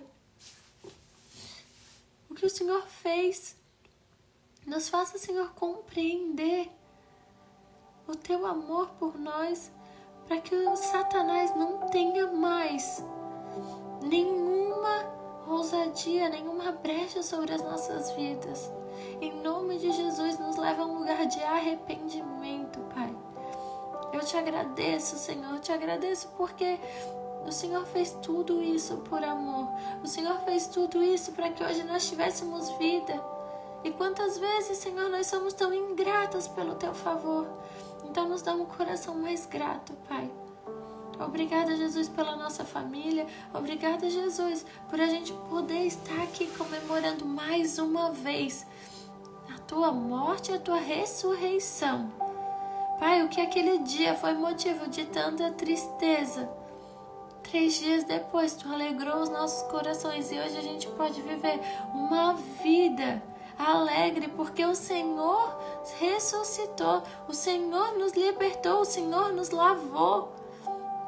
o que o Senhor fez. Nos faça, Senhor, compreender o teu amor por nós, para que o Satanás não tenha mais nenhuma ousadia, nenhuma brecha sobre as nossas vidas. Em nome de Jesus, nos leva a um lugar de arrependimento, Pai. Eu te agradeço, Senhor, eu te agradeço porque o Senhor fez tudo isso por amor. O Senhor fez tudo isso para que hoje nós tivéssemos vida. E quantas vezes, Senhor, nós somos tão ingratos pelo teu favor. Então nos dá um coração mais grato, Pai. Obrigada, Jesus, pela nossa família. Obrigada, Jesus, por a gente poder estar aqui comemorando mais uma vez a tua morte e a tua ressurreição. Pai, o que aquele dia foi motivo de tanta tristeza, 3 dias depois tu alegrou os nossos corações e hoje a gente pode viver uma vida alegre porque o Senhor ressuscitou, o Senhor nos libertou, o Senhor nos lavou.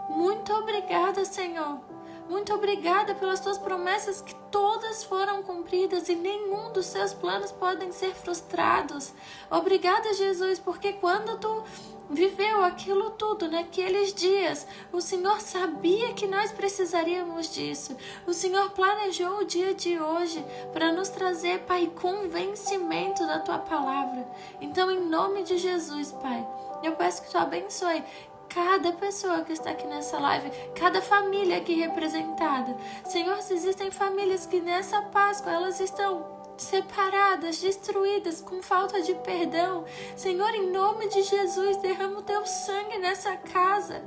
Muito obrigada, Senhor, Muito obrigada pelas tuas promessas que todas foram cumpridas e nenhum dos seus planos podem ser frustrados. Obrigada, Jesus, porque quando tu viveu aquilo tudo naqueles dias, o Senhor sabia que nós precisaríamos disso. O Senhor planejou o dia de hoje para nos trazer, Pai, convencimento da tua palavra. Então, em nome de Jesus, Pai, eu peço que tu abençoe cada pessoa que está aqui nessa live, cada família aqui representada. Senhor, se existem famílias que nessa Páscoa elas estão separadas, destruídas, com falta de perdão, Senhor, em nome de Jesus, derrama o teu sangue nessa casa.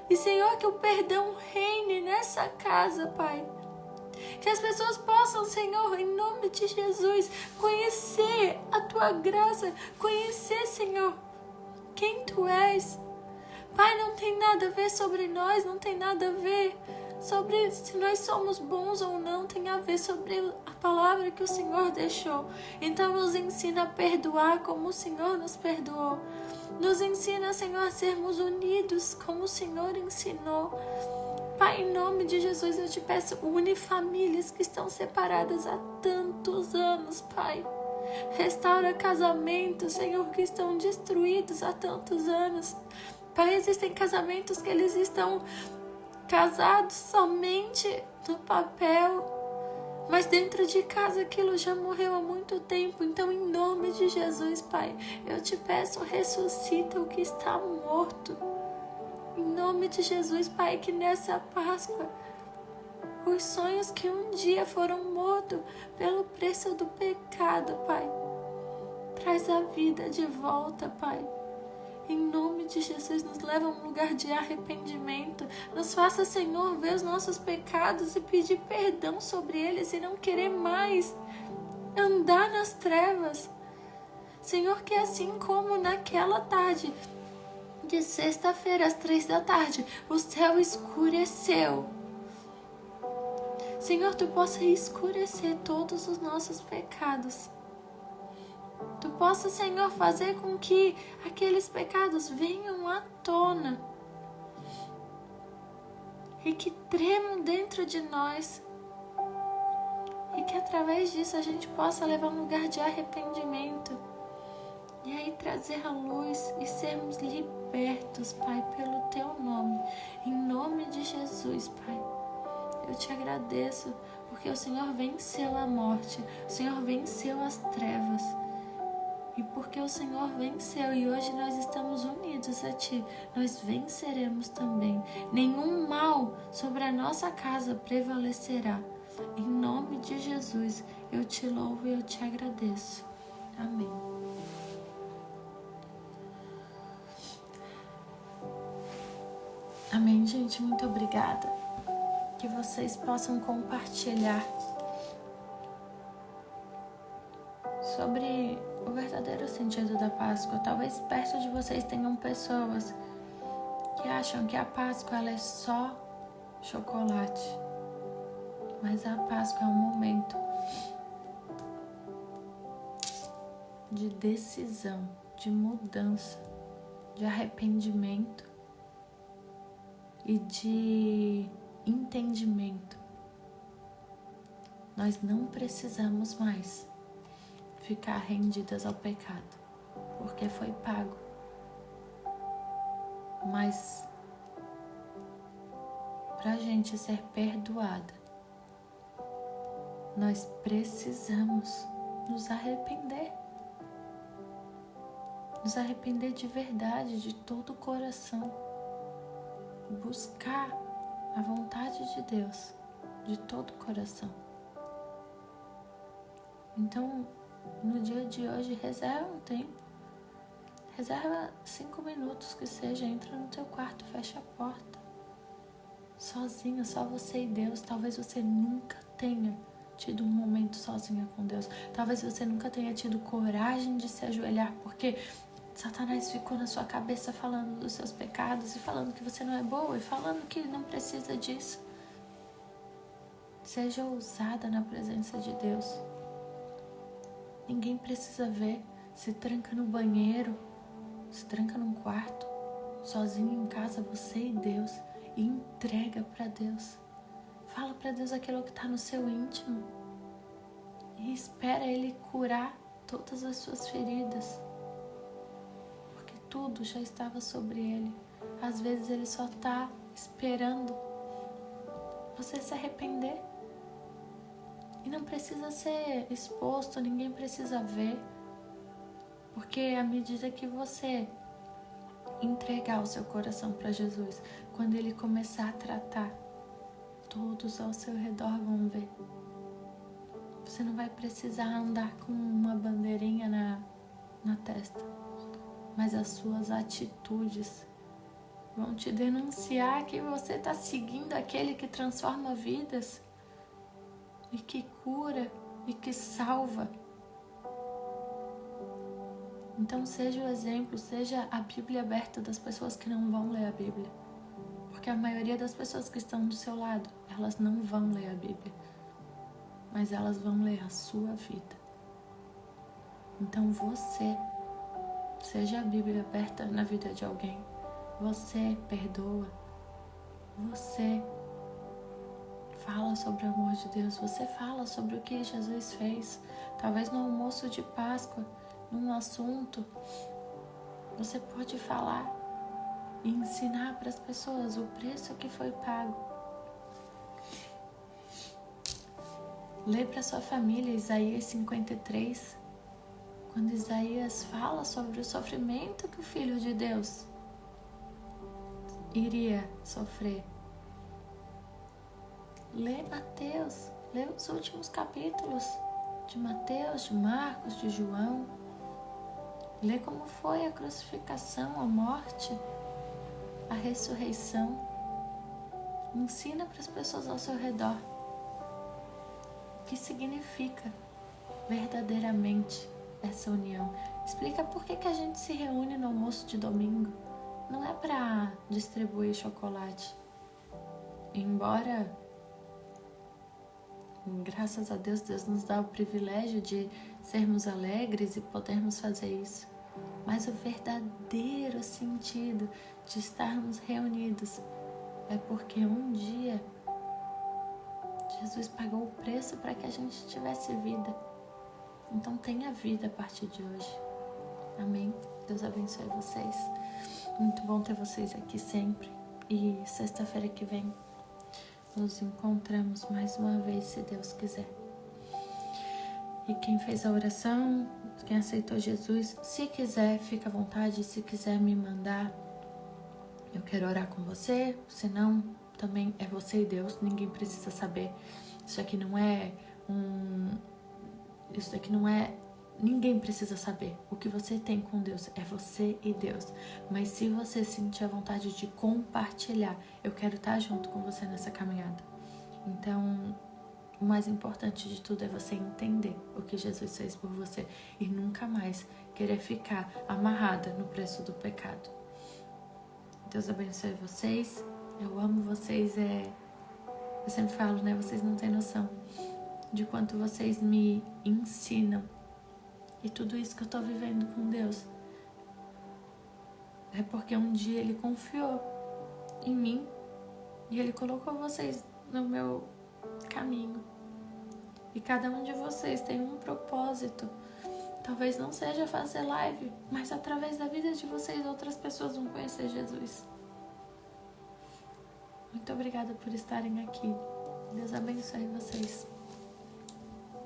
E, Senhor, que o perdão reine nessa casa, Pai. Que as pessoas possam, Senhor, em nome de Jesus, conhecer a tua graça, conhecer, Senhor, quem tu és. Pai, não tem nada a ver sobre nós, não tem nada a ver sobre se nós somos bons ou não, tem a ver sobre a palavra que o Senhor deixou. Então nos ensina a perdoar como o Senhor nos perdoou. Nos ensina, Senhor, a sermos unidos como o Senhor ensinou. Pai, em nome de Jesus, eu te peço, une famílias que estão separadas há tantos anos, Pai. Restaura casamentos, Senhor, que estão destruídos há tantos anos. Pai, existem casamentos que eles estão casados somente no papel, mas dentro de casa aquilo já morreu há muito tempo. Então, em nome de Jesus, Pai, eu te peço, ressuscita o que está morto. Em nome de Jesus, Pai, que nessa Páscoa, os sonhos que um dia foram mortos pelo preço do pecado, Pai, traz a vida de volta, Pai. Em nome de Jesus, nos leva a um lugar de arrependimento. Nos faça, Senhor, ver os nossos pecados e pedir perdão sobre eles e não querer mais andar nas trevas. Senhor, que assim como naquela tarde de sexta-feira às 3 da tarde, o céu escureceu. Senhor, tu possa escurecer todos os nossos pecados. Tu possa, Senhor, fazer com que aqueles pecados venham à tona e que tremam dentro de nós, e que através disso a gente possa levar um lugar de arrependimento e aí trazer a luz e sermos libertos, Pai, pelo teu nome. Em nome de Jesus, Pai, eu te agradeço porque o Senhor venceu a morte, o Senhor venceu as trevas. E porque o Senhor venceu e hoje nós estamos unidos a Ti, nós venceremos também. Nenhum mal sobre a nossa casa prevalecerá. Em nome de Jesus, eu te louvo e eu te agradeço. Amém. Amém, gente. Muito obrigada. Que vocês possam compartilhar sobre o verdadeiro sentido da Páscoa. Talvez perto de vocês tenham pessoas que acham que a Páscoa ela é só chocolate. Mas a Páscoa é um momento de decisão, de mudança, de arrependimento e de entendimento. Nós não precisamos mais ficar rendidas ao pecado, porque foi pago. Mas para a gente ser perdoada, nós precisamos nos arrepender. Nos arrepender de verdade, de todo o coração. Buscar a vontade de Deus de todo o coração. Então, no dia de hoje, reserva um tempo. Reserva 5 minutos que seja. Entra no teu quarto, fecha a porta. Sozinha, só você e Deus. Talvez você nunca tenha tido um momento sozinha com Deus. Talvez você nunca tenha tido coragem de se ajoelhar, porque Satanás ficou na sua cabeça falando dos seus pecados e falando que você não é boa e falando que não precisa disso. Seja ousada na presença de Deus. Ninguém precisa ver. Se tranca no banheiro, se tranca num quarto, sozinho em casa, você e Deus, e entrega para Deus. Fala para Deus aquilo que está no seu íntimo. E espera Ele curar todas as suas feridas. Porque tudo já estava sobre Ele. Às vezes Ele só está esperando você se arrepender. E não precisa ser exposto, ninguém precisa ver. Porque à medida que você entregar o seu coração para Jesus, quando Ele começar a tratar, todos ao seu redor vão ver. Você não vai precisar andar com uma bandeirinha na testa, mas as suas atitudes vão te denunciar que você está seguindo aquele que transforma vidas e que cura e que salva. Então seja o exemplo, seja a Bíblia aberta das pessoas que não vão ler a Bíblia. Porque a maioria das pessoas que estão do seu lado, elas não vão ler a Bíblia, mas elas vão ler a sua vida. Então você, seja a Bíblia aberta na vida de alguém, você perdoa, você fala sobre o amor de Deus, você fala sobre o que Jesus fez. Talvez no almoço de Páscoa, num assunto, você pode falar e ensinar para as pessoas o preço que foi pago. Lê para sua família Isaías 53, quando Isaías fala sobre o sofrimento que o Filho de Deus iria sofrer. Lê Mateus, lê os últimos capítulos de Mateus, de Marcos, de João. Lê como foi a crucificação, a morte, a ressurreição. Ensina para as pessoas ao seu redor o que significa verdadeiramente essa união. Explica por que a gente se reúne no almoço de domingo. Não é para distribuir chocolate. Embora, graças a Deus, Deus nos dá o privilégio de sermos alegres e podermos fazer isso. Mas o verdadeiro sentido de estarmos reunidos é porque um dia Jesus pagou o preço para que a gente tivesse vida. Então tenha vida a partir de hoje. Amém? Deus abençoe vocês. Muito bom ter vocês aqui sempre. E sexta-feira que vem nos encontramos mais uma vez, se Deus quiser. E quem fez a oração, quem aceitou Jesus, se quiser, fica à vontade. Se quiser me mandar, eu quero orar com você. Se não, também é você e Deus. Ninguém precisa saber. Isso aqui não é ninguém precisa saber. O que você tem com Deus é você e Deus. Mas se você sentir a vontade de compartilhar, eu quero estar junto com você nessa caminhada. Então, o mais importante de tudo é você entender o que Jesus fez por você e nunca mais querer ficar amarrada no preço do pecado. Deus abençoe vocês. Eu amo vocês. Eu sempre falo, né? Vocês não têm noção de quanto vocês me ensinam. E tudo isso que eu tô vivendo com Deus é porque um dia Ele confiou em mim e Ele colocou vocês no meu caminho. E cada um de vocês tem um propósito. Talvez não seja fazer live, mas através da vida de vocês outras pessoas vão conhecer Jesus. Muito obrigada por estarem aqui. Deus abençoe vocês.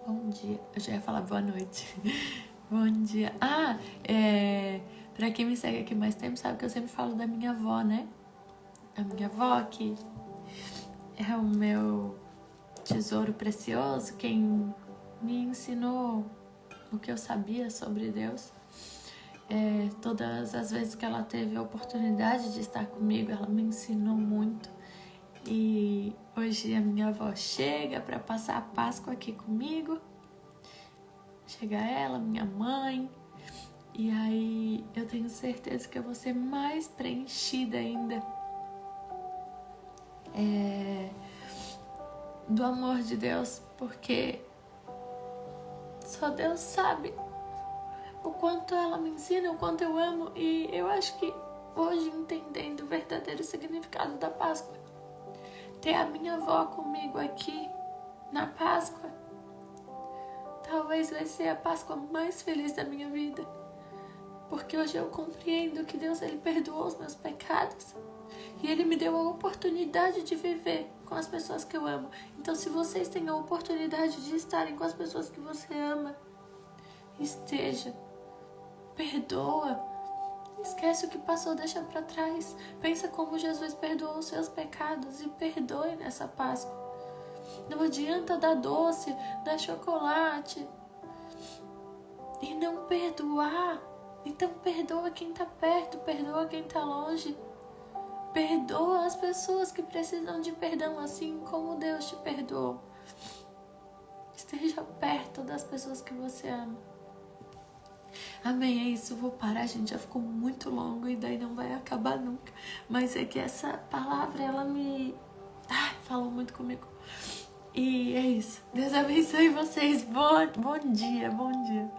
Bom dia. Eu já ia falar boa noite. Bom dia. Pra quem me segue aqui mais tempo, sabe que eu sempre falo da minha avó, né? A minha avó, que é o meu tesouro precioso, quem me ensinou o que eu sabia sobre Deus. Todas as vezes que ela teve a oportunidade de estar comigo, ela me ensinou muito. E hoje a minha avó chega para passar a Páscoa aqui comigo. Chega ela, minha mãe. E aí eu tenho certeza que eu vou ser mais preenchida ainda do amor de Deus, porque só Deus sabe o quanto ela me ensina, o quanto eu amo. E eu acho que hoje, entendendo o verdadeiro significado da Páscoa, ter a minha avó comigo aqui na Páscoa. Talvez vai ser a Páscoa mais feliz da minha vida. Porque hoje eu compreendo que Deus, Ele perdoou os meus pecados. E Ele me deu a oportunidade de viver com as pessoas que eu amo. Então, se vocês têm a oportunidade de estarem com as pessoas que você ama, esteja. Perdoa. Esquece o que passou, deixa pra trás. Pensa como Jesus perdoou os seus pecados e perdoe nessa Páscoa. Não adianta dar doce, dar chocolate e não perdoar. Então perdoa quem tá perto, perdoa quem tá longe. Perdoa as pessoas que precisam de perdão, assim como Deus te perdoou. Esteja perto das pessoas que você ama. Amém, é isso, vou parar, gente, já ficou muito longo e daí não vai acabar nunca. Mas é que essa palavra, ela me falou muito comigo. E é isso, Deus abençoe vocês, bom dia, bom dia.